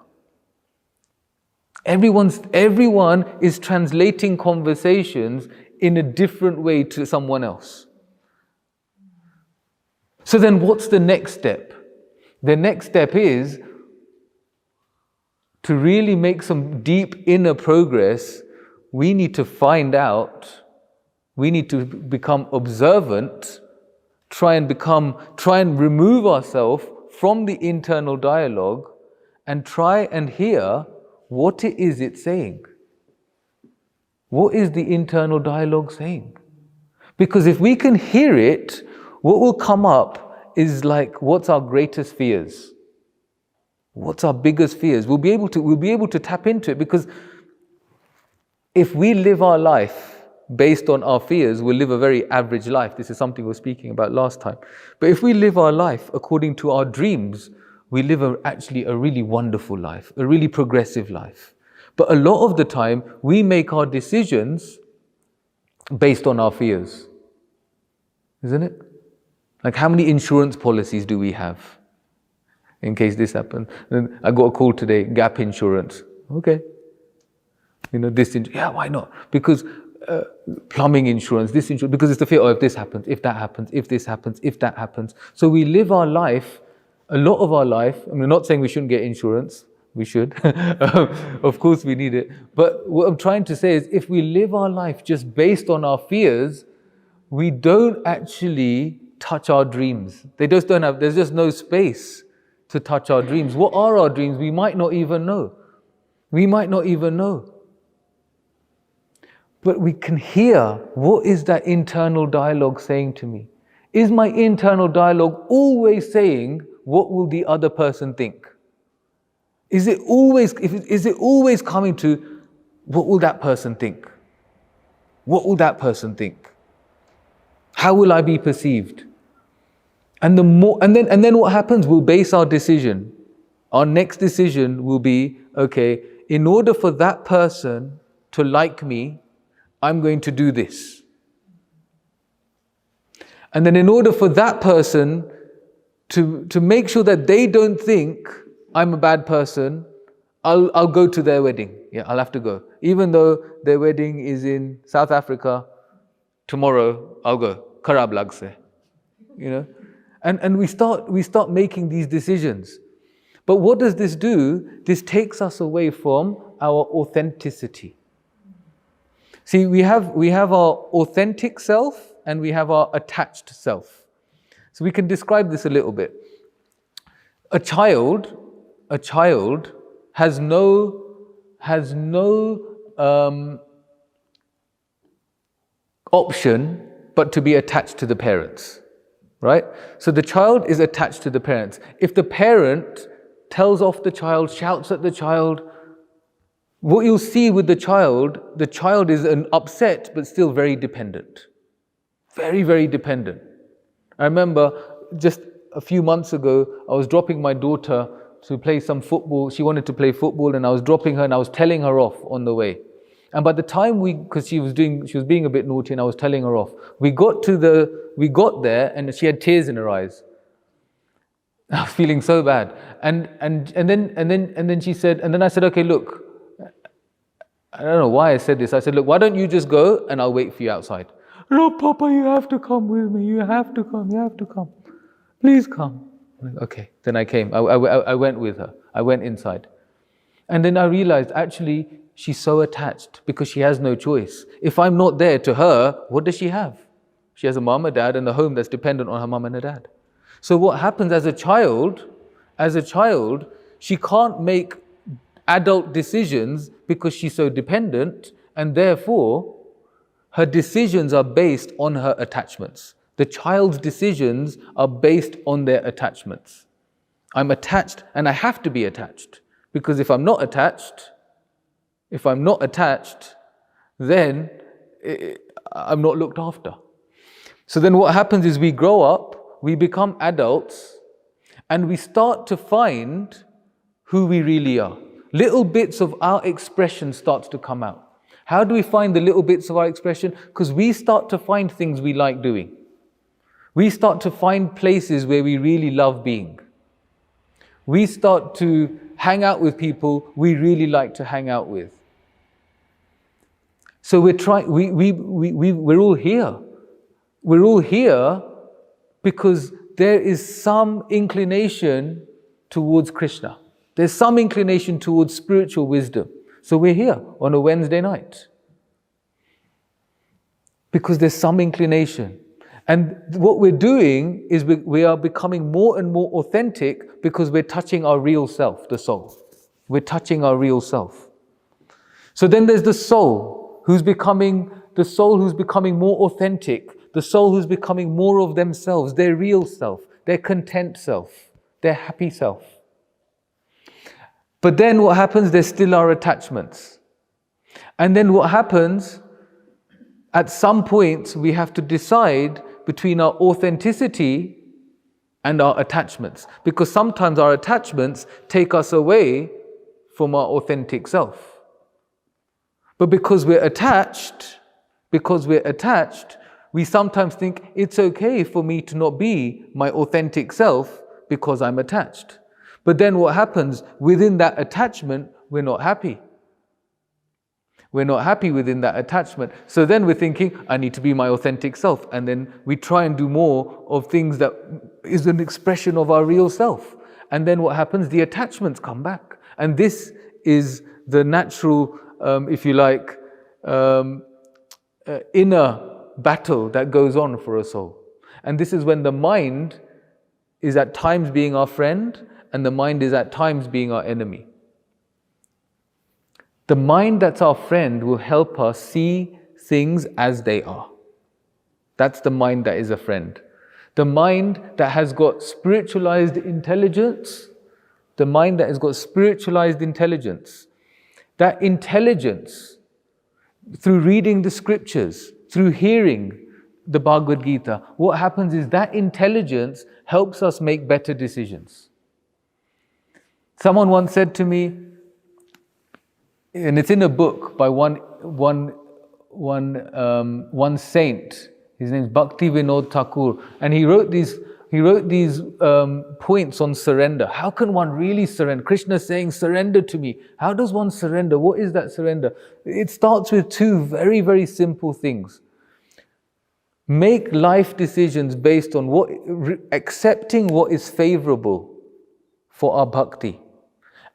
Everyone is translating conversations in a different way to someone else. So then what's the next step? The next step is to really make some deep inner progress. We need to find out, we need to become observant, try and remove ourselves from the internal dialogue and try and hear what it is it's saying. What is the internal dialogue saying? Because if we can hear it, what will come up is like, what's our greatest fears? What's our biggest fears? We'll be able to tap into it, because if we live our life based on our fears, we'll live a very average life. This is something we were speaking about last time. But if we live our life according to our dreams, we live actually a really wonderful life, a really progressive life. But a lot of the time, we make our decisions based on our fears. Isn't it? Like, how many insurance policies do we have in case this happens? Then I got a call today, gap insurance. Okay. Yeah, why not? Because plumbing insurance, this insurance, because it's the fear, if this happens, if that happens, if this happens, if that happens. So we live our life, a lot of our life, I'm not saying we shouldn't get insurance, we should. Of course we need it. But what I'm trying to say is, if we live our life just based on our fears, we don't actually touch our dreams. There's just no space to touch our dreams. What are our dreams? We might not even know. We might not even know. But we can hear, what is that internal dialogue saying to me? Is my internal dialogue always saying, what will the other person think? Is it always coming to, what will that person think? What will that person think? How will I be perceived? And then what happens? We'll base our decision. Our next decision will be, okay, in order for that person to like me, I'm going to do this. And then in order for that person to make sure that they don't think I'm a bad person, I'll go to their wedding. Yeah, I'll have to go. Even though their wedding is in South Africa, tomorrow I'll go. Kharab lagse. And we start making these decisions. But what does this do? This takes us away from our authenticity. See, we have our authentic self and we have our attached self. So we can describe this a little bit. A child has no option but to be attached to the parents, right? So the child is attached to the parents. If the parent tells off the child, shouts at the child, what you'll see with the child is an upset but still very dependent. Very, very dependent. I remember just a few months ago, I was dropping my daughter to play some football. She wanted to play football and I was dropping her and I was telling her off on the way. And by the time because she was being a bit naughty and I was telling her off, we got there and she had tears in her eyes. I was feeling so bad. And then she said, and then I said, okay, look, I don't know why I said this. I said, look, why don't you just go and I'll wait for you outside. No, Papa, you have to come with me. You have to come. Please come. Okay, then I came. I went with her. I went inside. And then I realized, actually, she's so attached because she has no choice. If I'm not there to her, what does she have? She has a mom, a dad, and a home that's dependent on her mom and her dad. So what happens as a child, she can't make adult decisions because she's so dependent, and therefore her decisions are based on her attachments. The child's decisions are based on their attachments. I'm attached and I have to be attached, because if I'm not attached, then I'm not looked after. So then what happens is we grow up, we become adults, and we start to find who we really are. Little bits of our expression starts to come out. How do we find the little bits of our expression? Because we start to find things we like doing. We start to find places where we really love being. We start to hang out with people we really like to hang out with. So we're all here. We're all here because there is some inclination towards Krishna. There's some inclination towards spiritual wisdom. So we're here on a Wednesday night. Because there's some inclination. And what we're doing is we are becoming more and more authentic because we're touching our real self, the soul. We're touching our real self. So then there's the soul who's becoming more authentic, the soul who's becoming more of themselves, their real self, their content self, their happy self. But then what happens? There still are attachments. And then what happens? At some point, we have to decide between our authenticity and our attachments. Because sometimes our attachments take us away from our authentic self. But because we're attached, we sometimes think it's okay for me to not be my authentic self because I'm attached. But then what happens? Within that attachment, we're not happy. We're not happy within that attachment. So then we're thinking, I need to be my authentic self. And then we try and do more of things that is an expression of our real self. And then what happens? The attachments come back. And this is the natural, if you like, inner battle that goes on for a soul. And this is when the mind is at times being our friend and the mind is at times being our enemy. The mind that's our friend will help us see things as they are. That's the mind that is a friend. The mind that has got spiritualized intelligence, that intelligence, through reading the scriptures, through hearing the Bhagavad Gita, what happens is that intelligence helps us make better decisions. Someone once said to me, and it's in a book by one saint. His name is Bhakti Vinod Thakur, and he wrote these points on surrender. How can one really surrender? Krishna is saying, "Surrender to me." How does one surrender? What is that surrender? It starts with two very, very simple things. Make life decisions based on accepting what is favorable for our bhakti,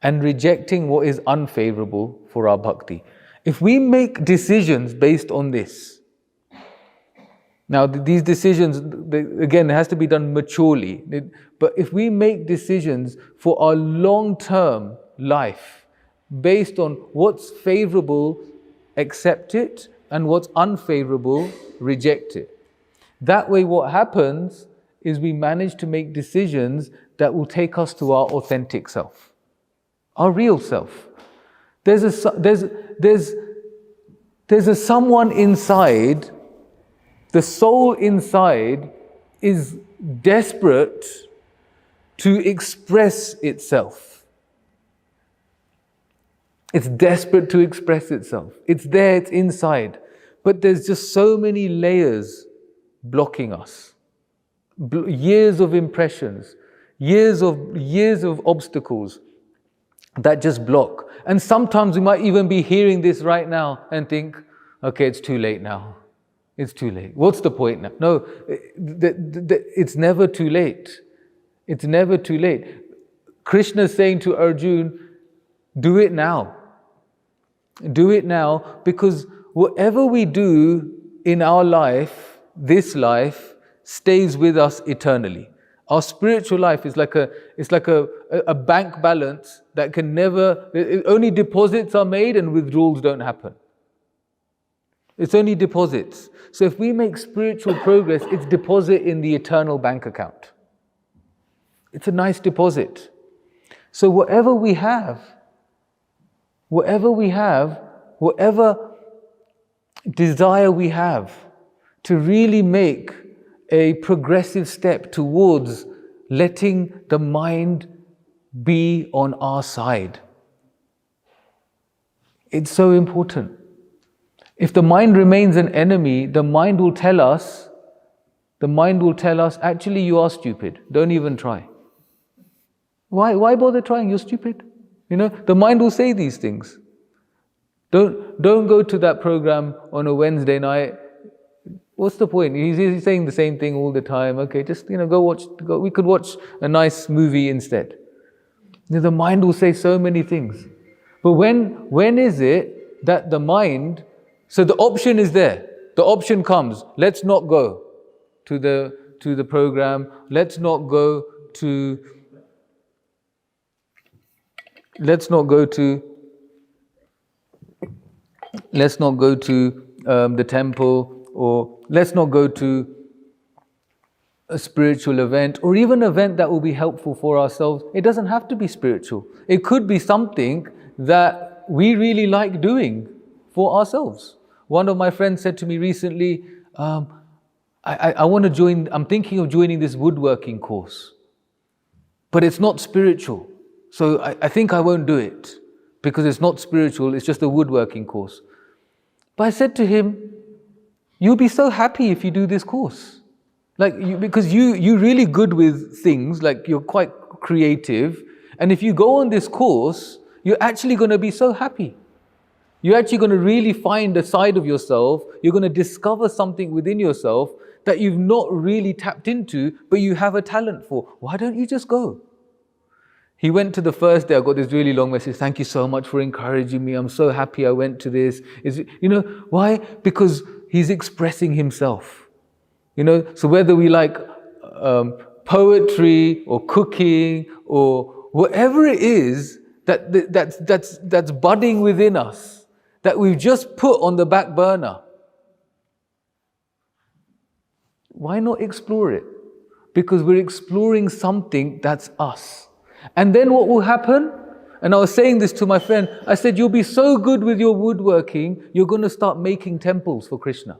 and rejecting what is unfavorable for our bhakti. If we make decisions based on this, now these decisions, again, it has to be done maturely, but if we make decisions for our long-term life based on what's favorable, accept it, and what's unfavorable, reject it. That way what happens is we manage to make decisions that will take us to our authentic self. Our real self. There's a someone inside, the soul inside is desperate to express itself. It's desperate to express itself. It's there, it's inside. But there's just so many layers blocking us. Years of impressions, years of obstacles that just block. And sometimes we might even be hearing this right now and think, okay, it's too late now. It's too late. What's the point now? No, it's never too late. It's never too late. Krishna is saying to Arjuna, do it now. Do it now, because whatever we do in our life, this life, stays with us eternally. Our spiritual life is like a bank balance that can never, only deposits are made and withdrawals don't happen. It's only deposits. So if we make spiritual progress, it's deposit in the eternal bank account. It's a nice deposit. So whatever we have, whatever desire we have to really make a progressive step towards letting the mind be on our side. It's so important. If the mind remains an enemy, the mind will tell us, actually you are stupid, don't even try. Why bother trying? You're stupid. The mind will say these things. Don't go to that program on a Wednesday night. What's the point? He's saying the same thing all the time. Okay, just we could watch a nice movie instead. The mind will say so many things. But when is it that the mind, so the option is there. The option comes, let's not go. to the program. Let's not go to the temple, or let's not go to a spiritual event, or even an event that will be helpful for ourselves. It doesn't have to be spiritual. It could be something that we really like doing for ourselves. One of my friends said to me recently, I want to join, I'm thinking of joining this woodworking course, but it's not spiritual. So I think I won't do it because it's not spiritual, it's just a woodworking course. But I said to him, you'll be so happy if you do this course. Because you're really good with things, like you're quite creative. And if you go on this course, you're actually going to be so happy. You're actually going to really find a side of yourself. You're going to discover something within yourself that you've not really tapped into, but you have a talent for. Why don't you just go? He went to the first day. I got this really long message. Thank you so much for encouraging me. I'm so happy I went to this. Why? Because he's expressing himself. So whether we like poetry or cooking or whatever it is that's budding within us, that we've just put on the back burner, why not explore it? Because we're exploring something that's us. And then what will happen? And I was saying this to my friend, I said, you'll be so good with your woodworking, you're going to start making temples for Krishna.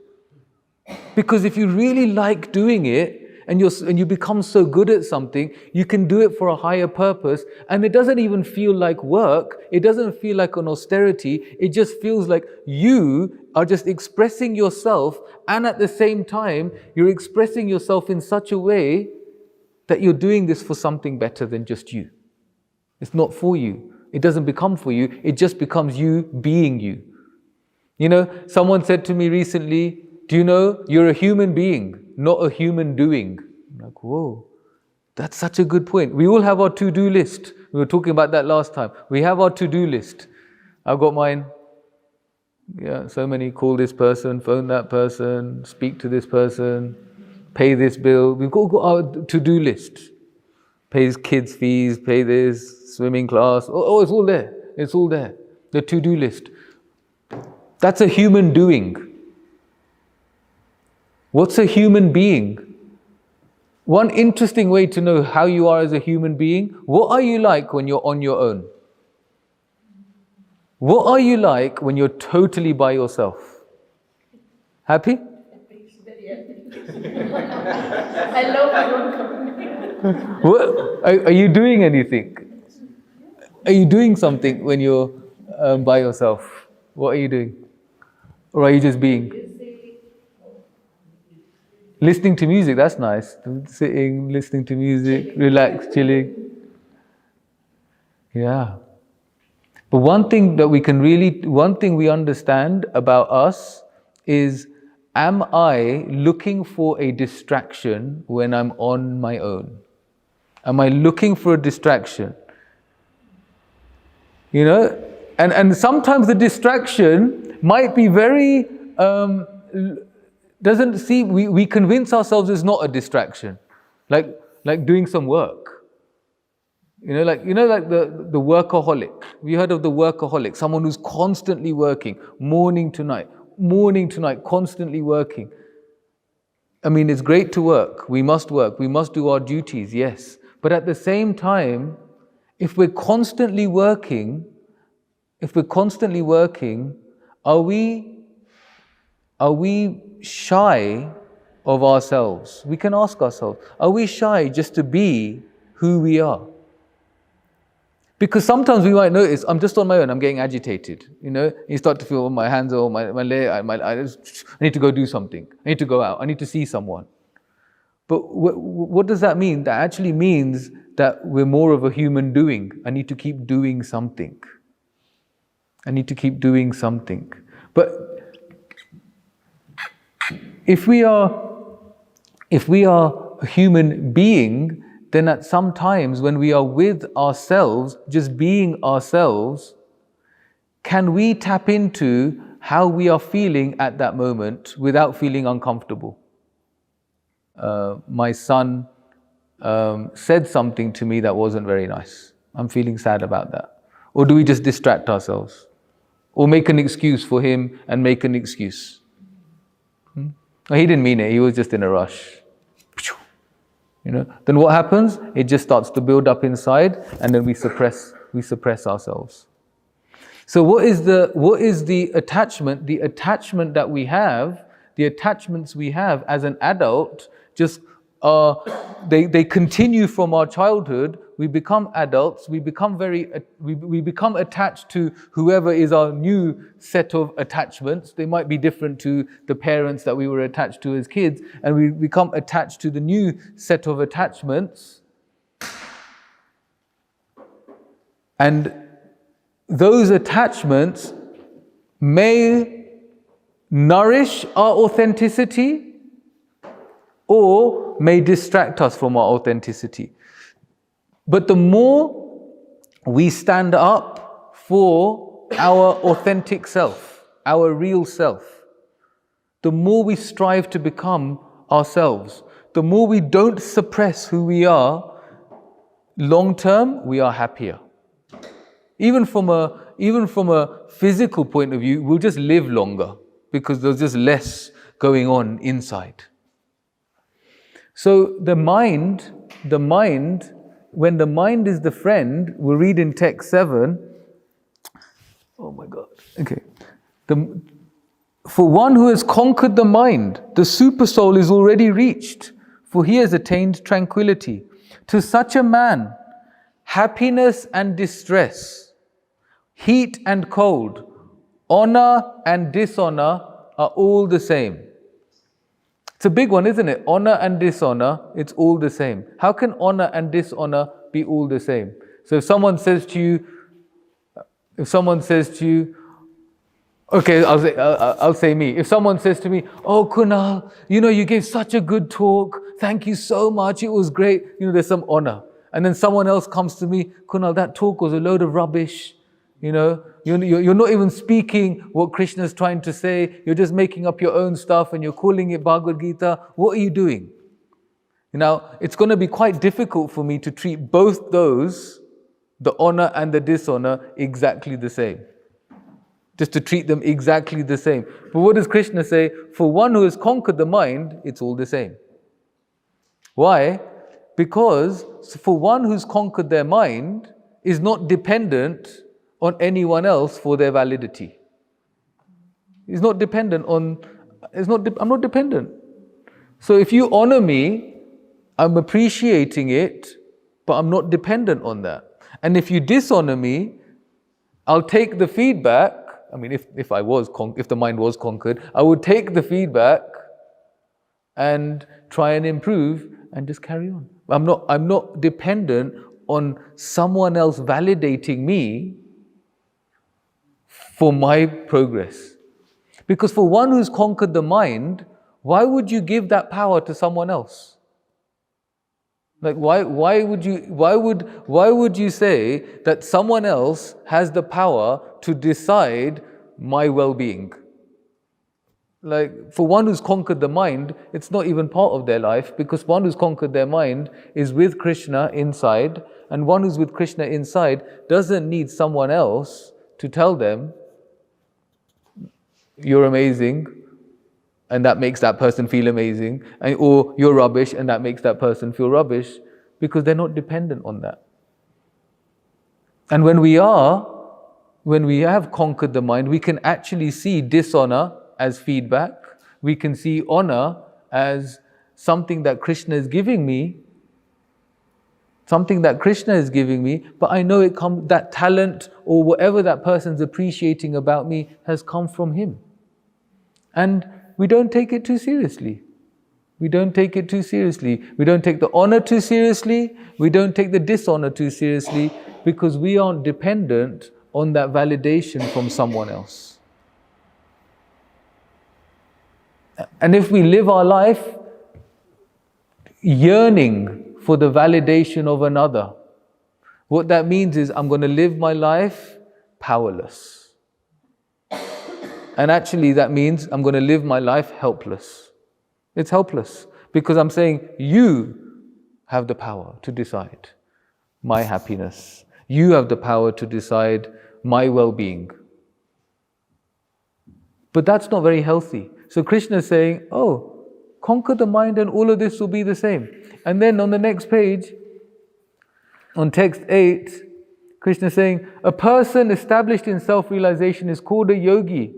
Because if you really like doing it, and you become so good at something, you can do it for a higher purpose, and it doesn't even feel like work, it doesn't feel like an austerity, it just feels like you are just expressing yourself, and at the same time, you're expressing yourself in such a way that you're doing this for something better than just you. It's not for you. It doesn't become for you, it just becomes you being you. Someone said to me recently, do you know, you're a human being, not a human doing. I'm like, whoa, that's such a good point. We all have our to-do list. We were talking about that last time. We have our to-do list. I've got mine. Yeah, so many, call this person, phone that person, speak to this person, pay this bill. We've got our to-do list. Pay kids' fees, pay this, swimming class. Oh, it's all there. It's all there. The to-do list. That's a human doing. What's a human being? One interesting way to know how you are as a human being, what are you like when you're on your own? What are you like when you're totally by yourself? Happy? I love my own company. Are you doing anything? Are you doing something when you're by yourself? What are you doing? Or are you just being? Listening to music, that's nice. Sitting, listening to music, relax, chilling. Yeah. But one thing we understand about us is, am I looking for a distraction when I'm on my own? Am I looking for a distraction? And sometimes the distraction might be very, we convince ourselves it's not a distraction. Like doing some work. Like the workaholic. Have you heard of the workaholic? Someone who's constantly working, morning to night, constantly working. I mean, it's great to work, we must do our duties, yes. But at the same time, if we're constantly working, are we shy of ourselves? We can ask ourselves, are we shy just to be who we are? Because sometimes we might notice, I'm just on my own, I'm getting agitated. You start to feel, oh, my hands are, my leg, I need to go do something. I need to go out. I need to see someone. But what does that mean? That actually means that we're more of a human doing. I need to keep doing something. But if we are a human being, then at some times when we are with ourselves, just being ourselves, can we tap into how we are feeling at that moment without feeling uncomfortable? my son said something to me that wasn't very nice. I'm feeling sad about that. Or do we just distract ourselves? Or make an excuse for him and make an excuse? He didn't mean it, he was just in a rush. Then what happens? It just starts to build up inside, and then we suppress ourselves. So what is the attachment? The attachment that we have, the attachments we have as an adult, just they continue from our childhood. We become adults. We become we become attached to whoever is our new set of attachments. They might be different to the parents that we were attached to as kids, and we become attached to the new set of attachments. And those attachments may nourish our authenticity or may distract us from our authenticity. But the more we stand up for our authentic self, our real self, the more we strive to become ourselves, the more we don't suppress who we are, long term, we are happier. Even from a physical point of view, we'll just live longer because there's just less going on inside. So the mind, when the mind is the friend, we'll read in text 7. Oh my God. Okay. For one who has conquered the mind, the supersoul is already reached, for he has attained tranquility. To such a man, happiness and distress, heat and cold, honor and dishonor are all the same. It's a big one, isn't it? Honor and dishonor, it's all the same. How can honor and dishonor be all the same? So if someone says to you, okay, I'll say me. If someone says to me, "Oh, Kunal, you gave such a good talk. Thank you so much. It was great." There's some honor. And then someone else comes to me, "Kunal, that talk was a load of rubbish. You're not even speaking what Krishna is trying to say. You're just making up your own stuff and you're calling it Bhagavad Gita. What are you doing?" Now, it's going to be quite difficult for me to treat both those, the honor and the dishonor, exactly the same. Just to treat them exactly the same. But what does Krishna say? For one who has conquered the mind, it's all the same. Why? Because for one who's conquered their mind is not dependent on anyone else for their validity. He's not dependent on, I'm not dependent. So if you honor me, I'm appreciating it, but I'm not dependent on that. And if you dishonor me, I'll take the feedback. I mean, if the mind was conquered, I would take the feedback and try and improve and just carry on. I'm not dependent on someone else validating me for my progress. Because for one who's conquered the mind, why would you give that power to someone else? Like why would you say that someone else has the power to decide my well-being? Like for one who's conquered the mind, it's not even part of their life, because one who's conquered their mind is with Krishna inside, and one who's with Krishna inside doesn't need someone else to tell them, "You're amazing," and that makes that person feel amazing, or "You're rubbish," and that makes that person feel rubbish, because they're not dependent on that. And when we have conquered the mind, we can actually see dishonor as feedback. We can see honor as something that Krishna is giving me, but I know that talent or whatever that person's appreciating about me has come from him. And we don't take it too seriously. We don't take the honor too seriously. We don't take the dishonor too seriously, because we aren't dependent on that validation from someone else. And if we live our life yearning for the validation of another, what that means is I'm going to live my life powerless. And actually that means I'm going to live my life helpless. It's helpless. Because I'm saying, you have the power to decide my happiness. You have the power to decide my well-being. But that's not very healthy. So Krishna is saying, oh, conquer the mind and all of this will be the same. And then on the next page, on text 8, Krishna is saying, a person established in self-realization is called a yogi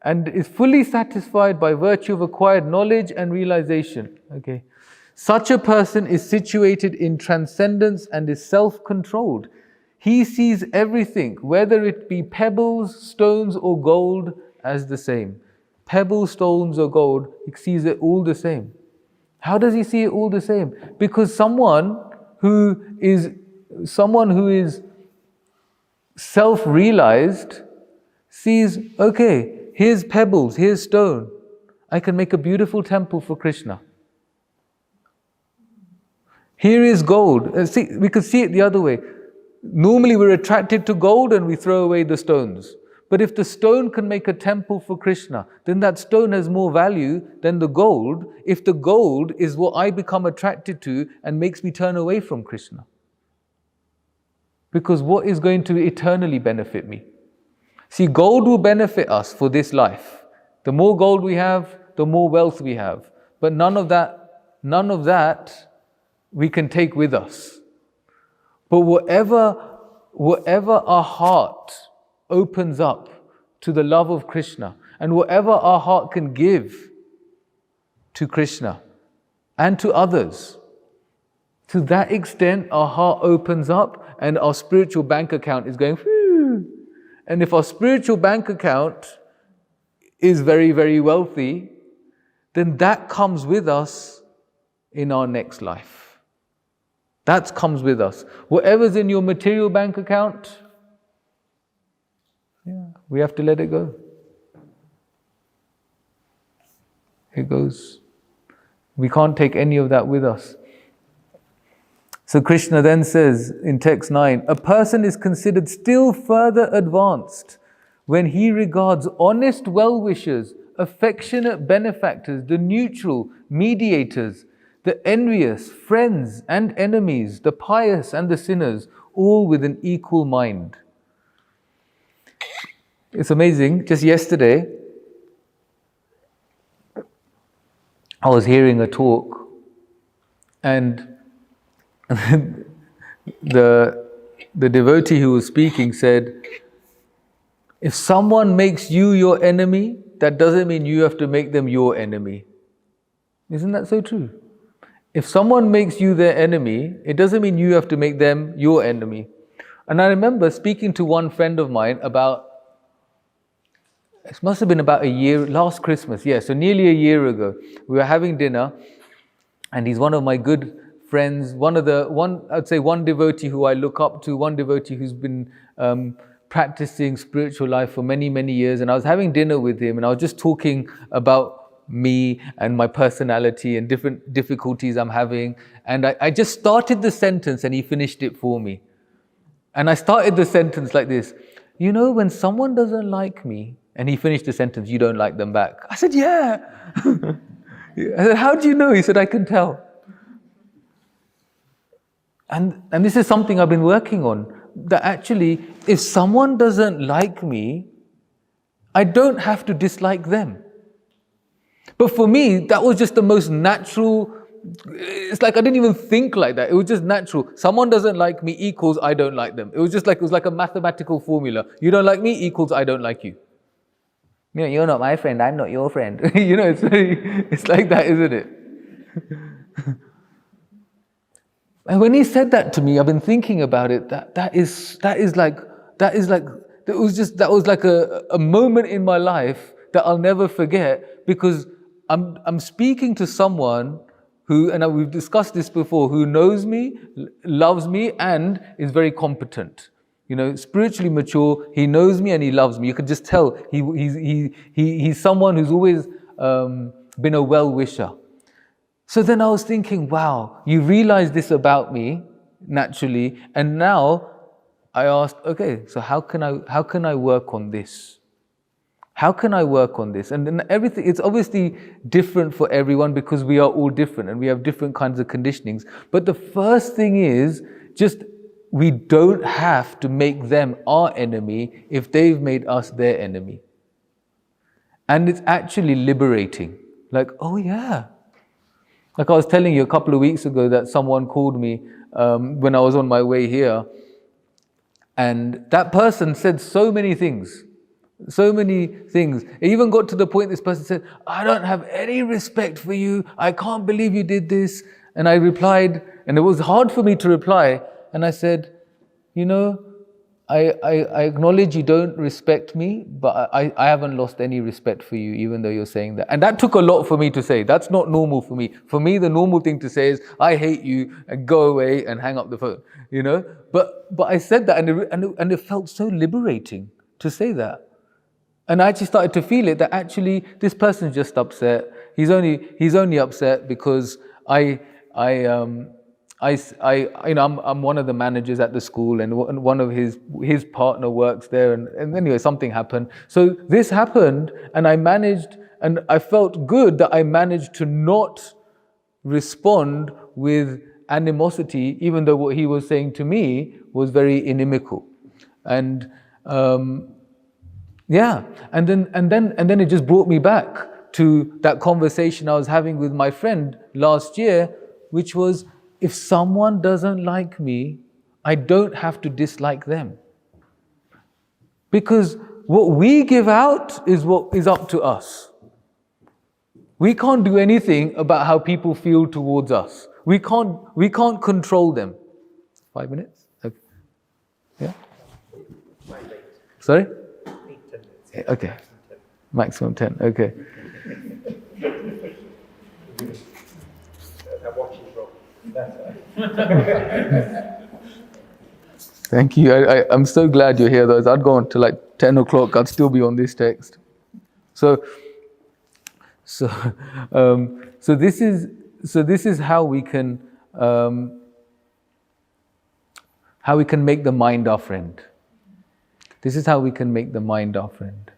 and is fully satisfied by virtue of acquired knowledge and realization. Okay. Such a person is situated in transcendence and is self-controlled. He sees everything, whether it be pebbles, stones or gold, as the same. Pebbles, stones or gold, he sees it all the same. How does he see it all the same? Because someone who is self-realized sees, okay, here's pebbles, here's stone. I can make a beautiful temple for Krishna. Here is gold. See, we could see it the other way. Normally we're attracted to gold and we throw away the stones. But if the stone can make a temple for Krishna, then that stone has more value than the gold, if the gold is what I become attracted to and makes me turn away from Krishna. Because what is going to eternally benefit me? See, gold will benefit us for this life. The more gold we have, the more wealth we have. But none of that we can take with us. But whatever our heart opens up to the love of Krishna, and whatever our heart can give to Krishna and to others, to that extent our heart opens up and our spiritual bank account is going, whew. And if our spiritual bank account is very, very wealthy, then that comes with us in our next life. That comes with us. Whatever's in your material bank account, we have to let it go. It goes. We can't take any of that with us. So Krishna then says in text 9, a person is considered still further advanced when he regards honest well-wishers, affectionate benefactors, the neutral, mediators, the envious, friends and enemies, the pious and the sinners, all with an equal mind. It's amazing, just yesterday, I was hearing a talk and the devotee who was speaking said, if someone makes you your enemy, that doesn't mean you have to make them your enemy. Isn't that so true? If someone makes you their enemy, it doesn't mean you have to make them your enemy. And I remember speaking to one friend of mine it must have been about a year, last Christmas, so nearly a year ago. We were having dinner and he's one of my good friends, I'd say one devotee who I look up to, one devotee who's been practicing spiritual life for many, many years. And I was having dinner with him and I was just talking about me and my personality and different difficulties I'm having. And I just started the sentence and he finished it for me. And I started the sentence like this, you know, when someone doesn't like me, and he finished the sentence, you don't like them back. I said, yeah. I said, how do you know? He said, I can tell. And this is something I've been working on, that actually, if someone doesn't like me, I don't have to dislike them. But for me, that was just the most natural. It's like I didn't even think like that. It was just natural. Someone doesn't like me equals I don't like them. It was like a mathematical formula. You don't like me equals I don't like you. You know, you're not my friend, I'm not your friend. You know, it's like that, isn't it? And when he said that to me, I've been thinking about it. That was like a moment in my life that I'll never forget, because I'm speaking to someone who, and we've discussed this before, who knows me, loves me, and is very competent. You know, spiritually mature, he knows me and he loves me. You can just tell he's someone who's always been a well-wisher. So then I was thinking, wow, you realize this about me naturally, and now I asked, okay, so how can I work on this? How can I work on this? And then everything, it's obviously different for everyone because we are all different and we have different kinds of conditionings. But the first thing is just we don't have to make them our enemy if they've made us their enemy. And it's actually liberating. Like, oh yeah. Like I was telling you a couple of weeks ago that someone called me when I was on my way here. And that person said so many things. So many things. It even got to the point this person said, I don't have any respect for you. I can't believe you did this. And I replied, and it was hard for me to reply. And I said, you know, I acknowledge you don't respect me, but I haven't lost any respect for you, even though you're saying that. And that took a lot for me to say. That's not normal for me. For me, the normal thing to say is, I hate you, and go away and hang up the phone, you know? But I said that, and it felt so liberating to say that. And I actually started to feel it, that actually this person's just upset. He's only upset because I'm one of the managers at the school, and one of his partner works there, and anyway, something happened. So this happened, and I felt good that I managed to not respond with animosity, even though what he was saying to me was very inimical. And yeah, and then it just brought me back to that conversation I was having with my friend last year, which was, if someone doesn't like me, I don't have to dislike them. Because what we give out is what is up to us. We can't do anything about how people feel towards us. We can't control them. 5 minutes? Okay. Yeah? Sorry? 8-10 minutes. Okay. Maximum 10. Okay. That watch is wrong. That's Thank you. I'm so glad you're here, though. I'd go on to like 10 o'clock. I'd still be on this text. So this is how we can make the mind our friend. This is how we can make the mind our friend.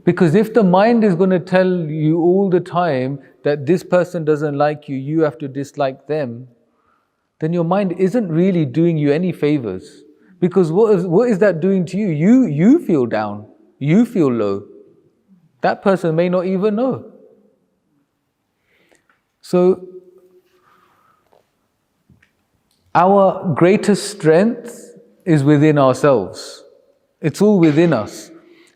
Because if the mind is going to tell you all the time that this person doesn't like you, you have to dislike them, then your mind isn't really doing you any favors. Because what is that doing to you? You feel down. You feel low. That person may not even know. So, our greatest strength is within ourselves. It's all within us.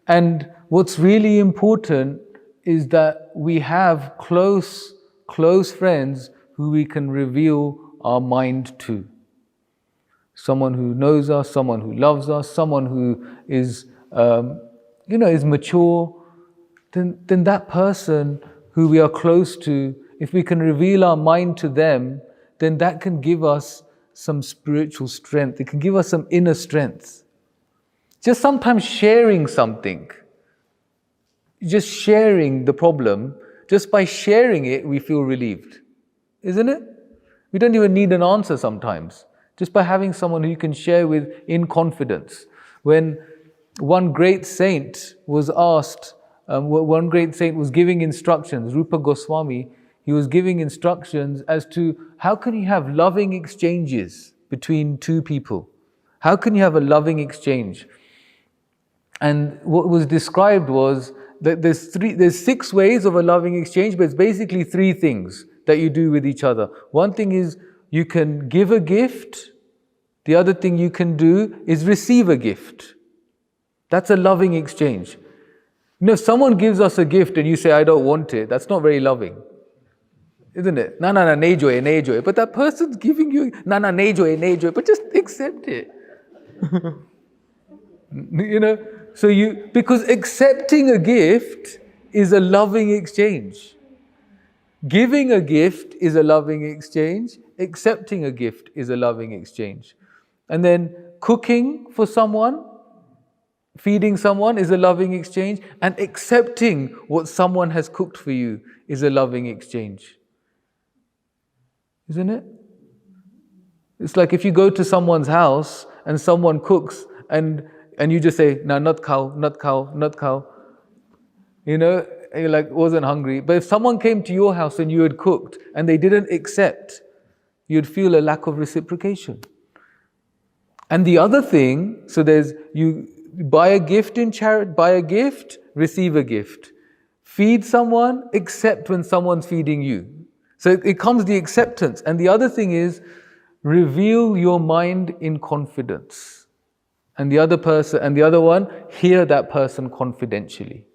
And what's really important is that we have close friends who we can reveal our mind to. Someone who knows us, someone who loves us, someone who is, is mature. Then that person who we are close to, if we can reveal our mind to them, then that can give us some spiritual strength. It can give us some inner strength. Just sometimes sharing something, just sharing the problem, just by sharing it, we feel relieved. Isn't it? We don't even need an answer sometimes. Just by having someone who you can share with in confidence. When one great saint was asked, one great saint was giving instructions, Rupa Goswami, he was giving instructions as to how can you have loving exchanges between two people? How can you have a loving exchange? And what was described was that there's 6 ways of a loving exchange, but it's basically 3 things that you do with each other. One thing is you can give a gift. The other thing you can do is receive a gift. That's a loving exchange. If someone gives us a gift and you say, I don't want it, that's not very loving. Isn't it? No, nahi joy. But that person's giving you, nahi joy, but just accept it. Because accepting a gift is a loving exchange. Giving a gift is a loving exchange. Accepting a gift is a loving exchange. And then cooking for someone, feeding someone is a loving exchange. And accepting what someone has cooked for you is a loving exchange. Isn't it? It's like if you go to someone's house and someone cooks and you just say, no, not cow. you're like, wasn't hungry. But if someone came to your house and you had cooked and they didn't accept, you'd feel a lack of reciprocation. And the other thing, so there's, you buy a gift in charity, buy a gift, receive a gift. Feed someone, accept when someone's feeding you. So it comes the acceptance. And the other thing is, reveal your mind in confidence. And the other one, hear that person confidentially.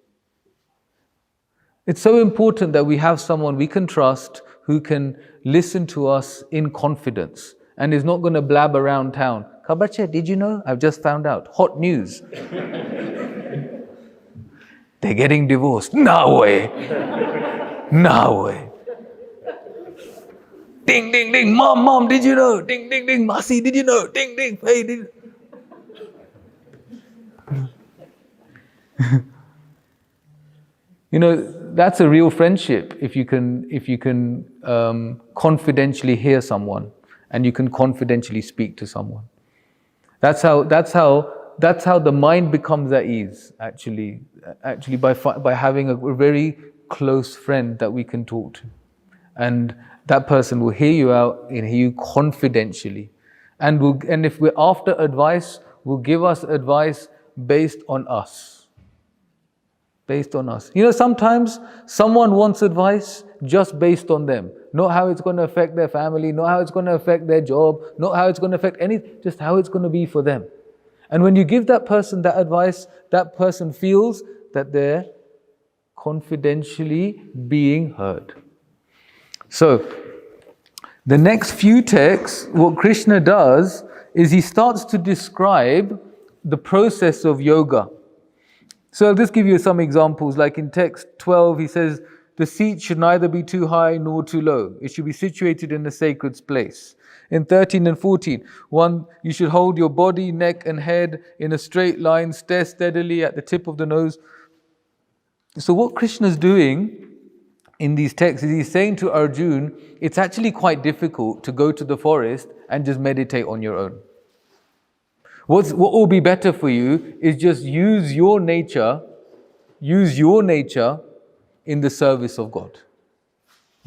It's so important that we have someone we can trust who can listen to us in confidence and is not going to blab around town. Kabacha, did you know? I've just found out. Hot news. They're getting divorced. No way. No way. Ding, ding, ding. Mom, did you know? Ding, ding, ding. Masi, did you know? Ding, ding. Hey, did that's a real friendship if you can confidentially hear someone and you can confidentially speak to someone. That's how the mind becomes at ease, actually by having a very close friend that we can talk to. And that person will hear you out and hear you confidentially. And if we're after advice, will give us advice based on us. Based on us. Sometimes someone wants advice just based on them. Not how it's going to affect their family, not how it's going to affect their job, not how it's going to affect anything, just how it's going to be for them. And when you give that person that advice, that person feels that they're confidentially being heard. So, the next few texts, what Krishna does is he starts to describe the process of yoga. So I'll just give you some examples. Like in text 12, he says, the seat should neither be too high nor too low. It should be situated in a sacred place. In 13 and 14, you should hold your body, neck and head in a straight line, stare steadily at the tip of the nose. So what Krishna's doing in these texts is he's saying to Arjuna, it's actually quite difficult to go to the forest and just meditate on your own. What will be better for you is just use your nature in the service of God.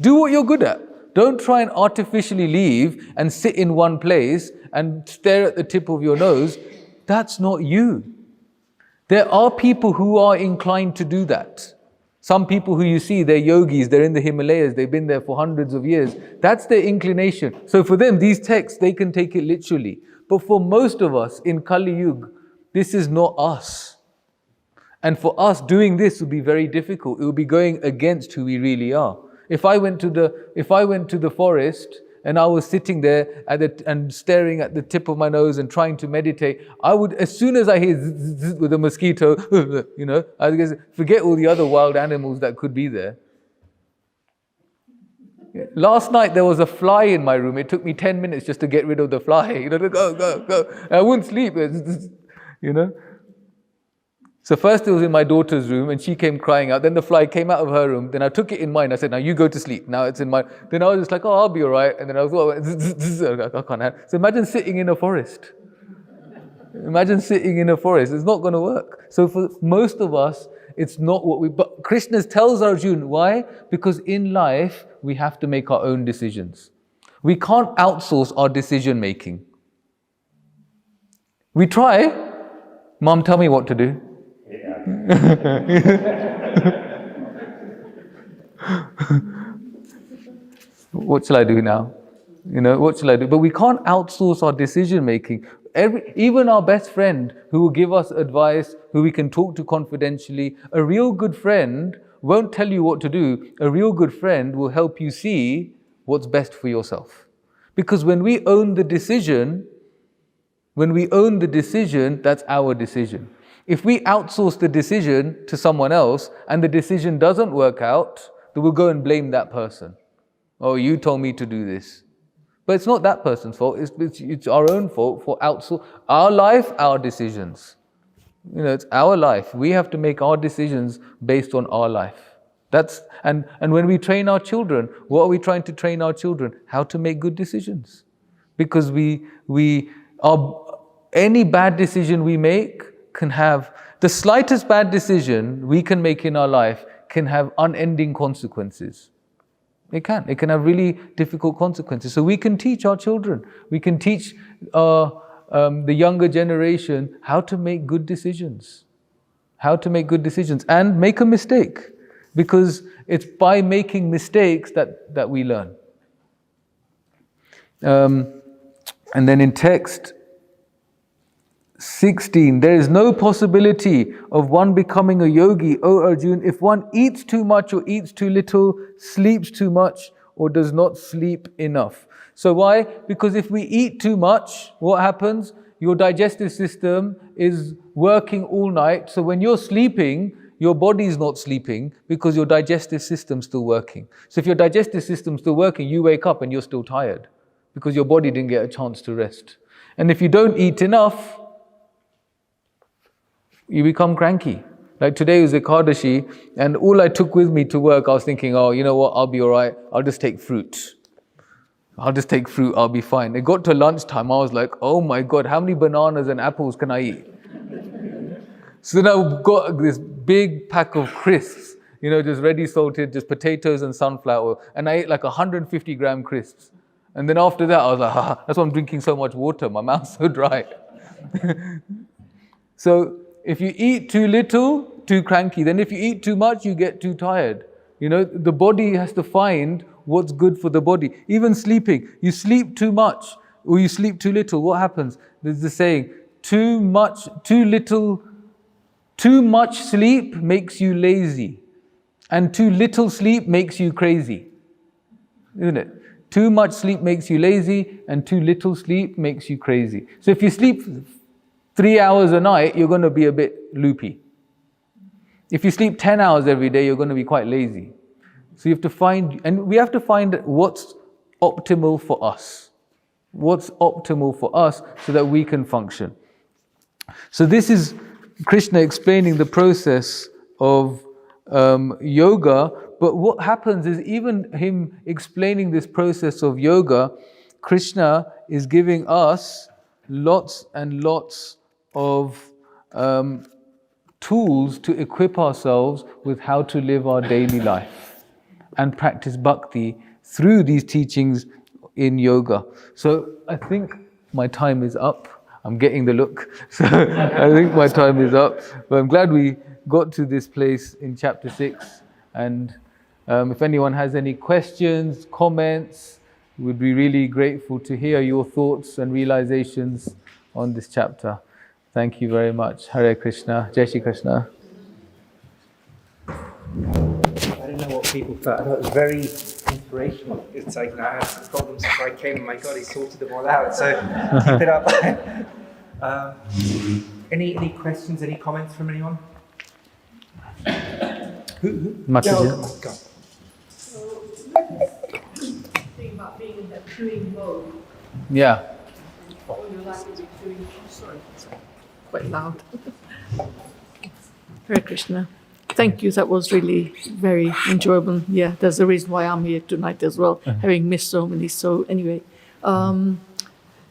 Do what you're good at. Don't try and artificially leave and sit in one place and stare at the tip of your nose. That's not you. There are people who are inclined to do that. Some people who you see, they're yogis, they're in the Himalayas, they've been there for hundreds of years. That's their inclination. So for them, these texts, they can take it literally. But for most of us in Kali Yuga, this is not us. And for us, doing this would be very difficult. It would be going against who we really are. If I went to the forest and I was sitting there and staring at the tip of my nose and trying to meditate, I would, as soon as I hear zzz with a mosquito, I would forget all the other wild animals that could be there. Last night there was a fly in my room. It took me 10 minutes just to get rid of the fly. Go. I wouldn't sleep. So first it was in my daughter's room and she came crying out. Then the fly came out of her room. Then I took it in mine. I said, now you go to sleep. Now it's in mine. Then I was just like, oh, I'll be all right. And then I was I can't have. So imagine sitting in a forest. It's not going to work. So for most of us, it's not what but Krishna tells Arjuna, why? Because in life, we have to make our own decisions. We can't outsource our decision making. We try. Mom, tell me what to do. What shall I do now? What shall I do? But we can't outsource our decision making. Even our best friend who will give us advice, who we can talk to confidentially, a real good friend won't tell you what to do. A real good friend will help you see what's best for yourself. Because when we own the decision, that's our decision. If we outsource the decision to someone else and the decision doesn't work out, then we'll go and blame that person. Oh, you told me to do this. But it's not that person's fault, it's our own fault for our life, our decisions. It's our life. We have to make our decisions based on our life. And when we train our children, what are we trying to train our children? How to make good decisions. Because any bad decision we make can have, the slightest bad decision we can make in our life can have unending consequences. It can have really difficult consequences. So we can teach our children, we can teach the younger generation how to make good decisions. How to make good decisions and make a mistake. Because it's by making mistakes that we learn. And then in text 16, there is no possibility of one becoming a yogi, O Arjun, if one eats too much or eats too little, sleeps too much or does not sleep enough. So why? Because if we eat too much, what happens? Your digestive system is working all night. So when you're sleeping, your body is not sleeping because your digestive system's still working. So if your digestive system's still working, you wake up and you're still tired because your body didn't get a chance to rest. And if you don't eat enough, you become cranky. Like today was Ekadashi, and all I took with me to work, I was thinking, oh, you know what, I'll be all right. I'll just take fruit. I'll be fine. It got to lunchtime, I was like, oh my God, how many bananas and apples can I eat? So then I got this big pack of crisps, just ready salted, just potatoes and sunflower oil. And I ate like 150 gram crisps. And then after that, I was like, that's why I'm drinking so much water. My mouth's so dry. So if you eat too little, too cranky. Then if you eat too much, you get too tired. The body has to find what's good for the body. Even sleeping, you sleep too much or you sleep too little, what happens? There's the saying, too much sleep makes you lazy, and too little sleep makes you crazy. Isn't it? Too much sleep makes you lazy, and too little sleep makes you crazy. So if you sleep 3 hours a night, you're going to be a bit loopy. If you sleep 10 hours every day, you're going to be quite lazy. So you have to find, and we have to find what's optimal for us. What's optimal for us so that we can function. So this is Krishna explaining the process of yoga, but what happens is even him explaining this process of yoga, Krishna is giving us lots and lots of tools to equip ourselves with how to live our daily life and practice bhakti through these teachings in yoga. So I think my time is up. I'm getting the look. So I think my time is up. But I'm glad we got to this place in chapter 6. And if anyone has any questions, comments, we'd be really grateful to hear your thoughts and realizations on this chapter. Thank you very much. Hare Krishna. Jai Shri Krishna. I don't know what people thought. I thought it was very inspirational. It's like, I had problems before I came, and my God, he sorted them all out. So keep it up. Any questions, any comments from anyone? Mataji. Go. So, thing about being in that doing mode, Yeah. all your life you'll be doing. Oh, sorry, it's quite loud. Hare Krishna. Thank you. That was really very enjoyable. Yeah, there's a reason why I'm here tonight as well, having missed so many. So anyway,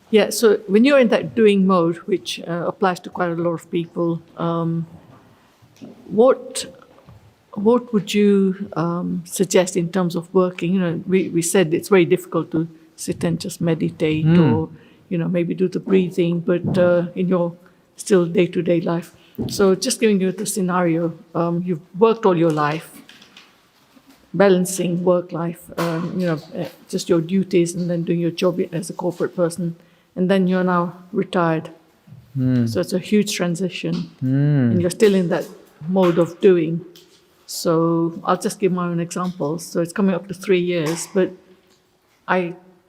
yeah. So when you're in that doing mode, which applies to quite a lot of people, what would you suggest in terms of working? We said it's very difficult to sit and just meditate or maybe do the breathing, but in your still day-to-day life. So just giving you the scenario, you've worked all your life, balancing work life, just your duties and then doing your job as a corporate person, and then you're now retired. So it's a huge transition, and you're still in that mode of doing. So I'll just give my own examples. So it's coming up to 3 years, but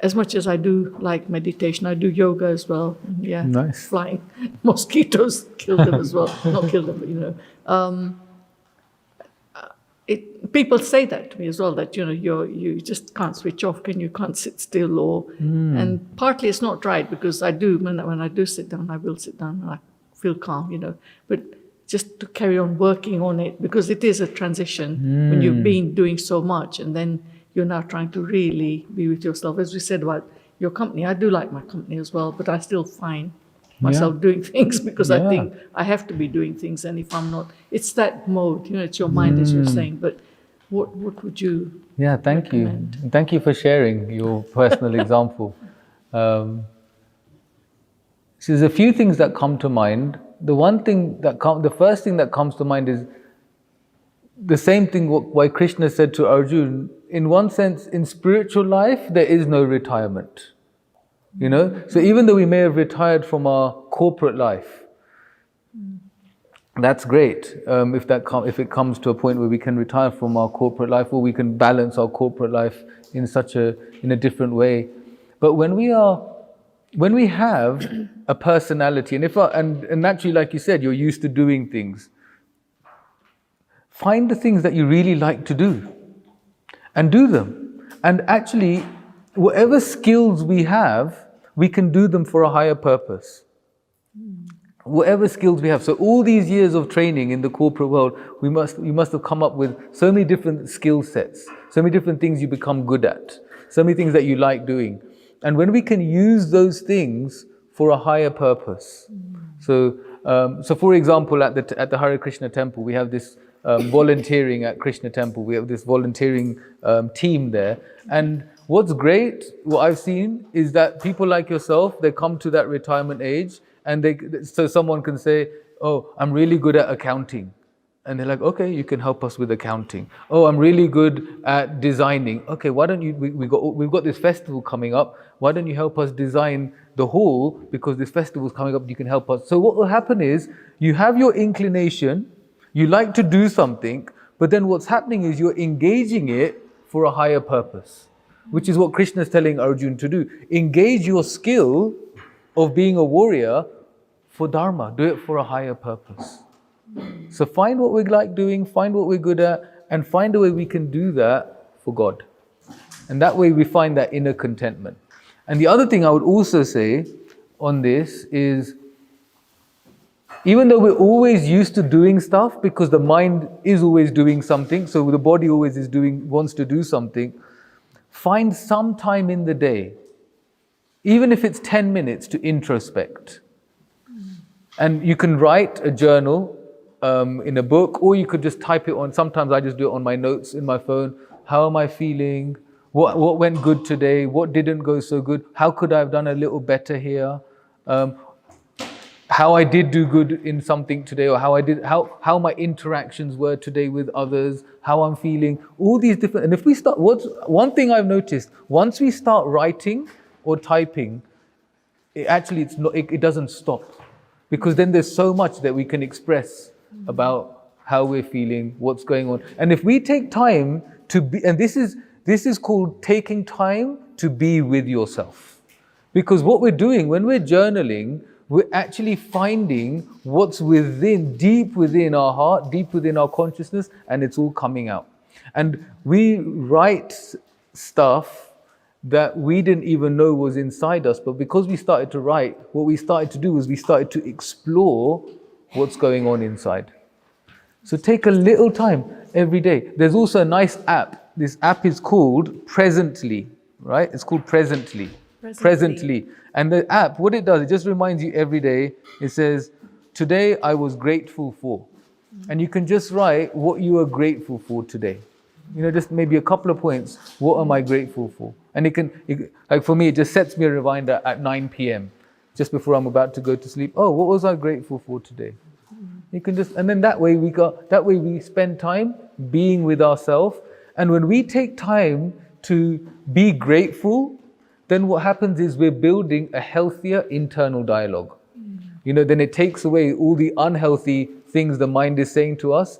as much as I do like meditation, I do yoga as well. Yeah, Nice. Flying mosquitoes kill them as well. Not kill them, but people say that to me as well. That you just can't switch off, and you can't sit still, and partly it's not right because I do when I do sit down, I will sit down and I feel calm, but just to carry on working on it because it is a transition when you've been doing so much and then you're now trying to really be with yourself. As we said about your company, I do like my company as well, but I still find myself doing things because I Yeah. think I have to be doing things, and if I'm not, it's that mode. It's your mind, as you're saying. But what would you? Yeah, thank recommend? you. And thank you for sharing your personal example. So there's a few things that come to mind. The first thing that comes to mind is the same thing why Krishna said to Arjun, in one sense, in spiritual life, there is no retirement. So even though we may have retired from our corporate life, that's great. If it comes to a point where we can retire from our corporate life, or we can balance our corporate life in a different way. But when we have a personality, and naturally, like you said, you're used to doing things. Find the things that you really like to do, and do them. And actually, whatever skills we have, we can do them for a higher purpose. Whatever skills we have. So all these years of training in the corporate world, we must have come up with so many different skill sets, so many different things you become good at, so many things that you like doing. And when we can use those things for a higher purpose. So for example, at the Hare Krishna temple, we have this volunteering at Krishna temple. We have this volunteering team there. And what's great, what I've seen, is that people like yourself, they come to that retirement age, and so someone can say, oh, I'm really good at accounting. And they're like, okay, you can help us with accounting. Oh, I'm really good at designing. Okay, why don't you, we've got this festival coming up. Why don't you help us design the hall? Because this festival is coming up, you can help us. So what will happen is, you have your inclination, you like to do something, but then what's happening is you're engaging it for a higher purpose, which is what Krishna is telling Arjun to do. Engage your skill of being a warrior for Dharma. Do it for a higher purpose. So find what we like doing, find what we're good at, and find a way we can do that for God. And that way we find that inner contentment. And the other thing I would also say on this is, even though we're always used to doing stuff, because the mind is always doing something, so the body always wants to do something, find some time in the day, even if it's 10 minutes, to introspect. And you can write a journal in a book, or you could just type it on. Sometimes I just do it on my notes in my phone. How am I feeling? What went good today? What didn't go so good? How could I have done a little better here? How I did do good in something today, or how my interactions were today with others, how I'm feeling, all these different. And if we start, one thing I've noticed, once we start writing or typing, it doesn't stop, because then there's so much that we can express about how we're feeling, what's going on. And if we take time to be, and this is called taking time to be with yourself. Because what we're doing when we're journaling, we're actually finding what's deep within our heart, deep within our consciousness, and it's all coming out. And we write stuff that we didn't even know was inside us, but because we started to write, what we started to do was we started to explore what's going on inside. So take a little time every day. There's also a nice app. This app is called Presently, right? It's called Presently. And the app, what it does, it just reminds you every day. It says, today I was grateful for. And you can just write what you are grateful for today. Just maybe a couple of points. What am I grateful for? And like for me, it just sets me a reminder at 9 p.m. just before I'm about to go to sleep. Oh, what was I grateful for today? You can and then that way we spend time being with ourselves. And when we take time to be grateful, then what happens is we're building a healthier internal dialogue. Then it takes away all the unhealthy things the mind is saying to us,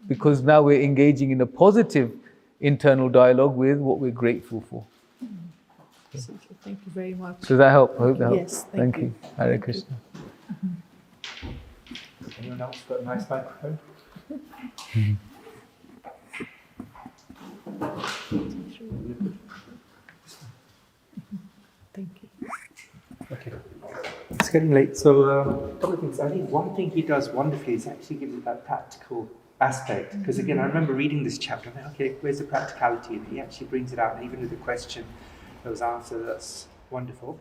because now we're engaging in a positive internal dialogue with what we're grateful for. Thank you very much. Does that help? I hope that helps. Yes, thank you. Hare Krishna. Anyone else got a nice microphone? Thank you. Okay. It's getting late, so a couple of things. I think one thing he does wonderfully is actually gives it that practical aspect. Because again, I remember reading this chapter, and okay, where's the practicality? And he actually brings it out, and even with the question that was answered, that's wonderful.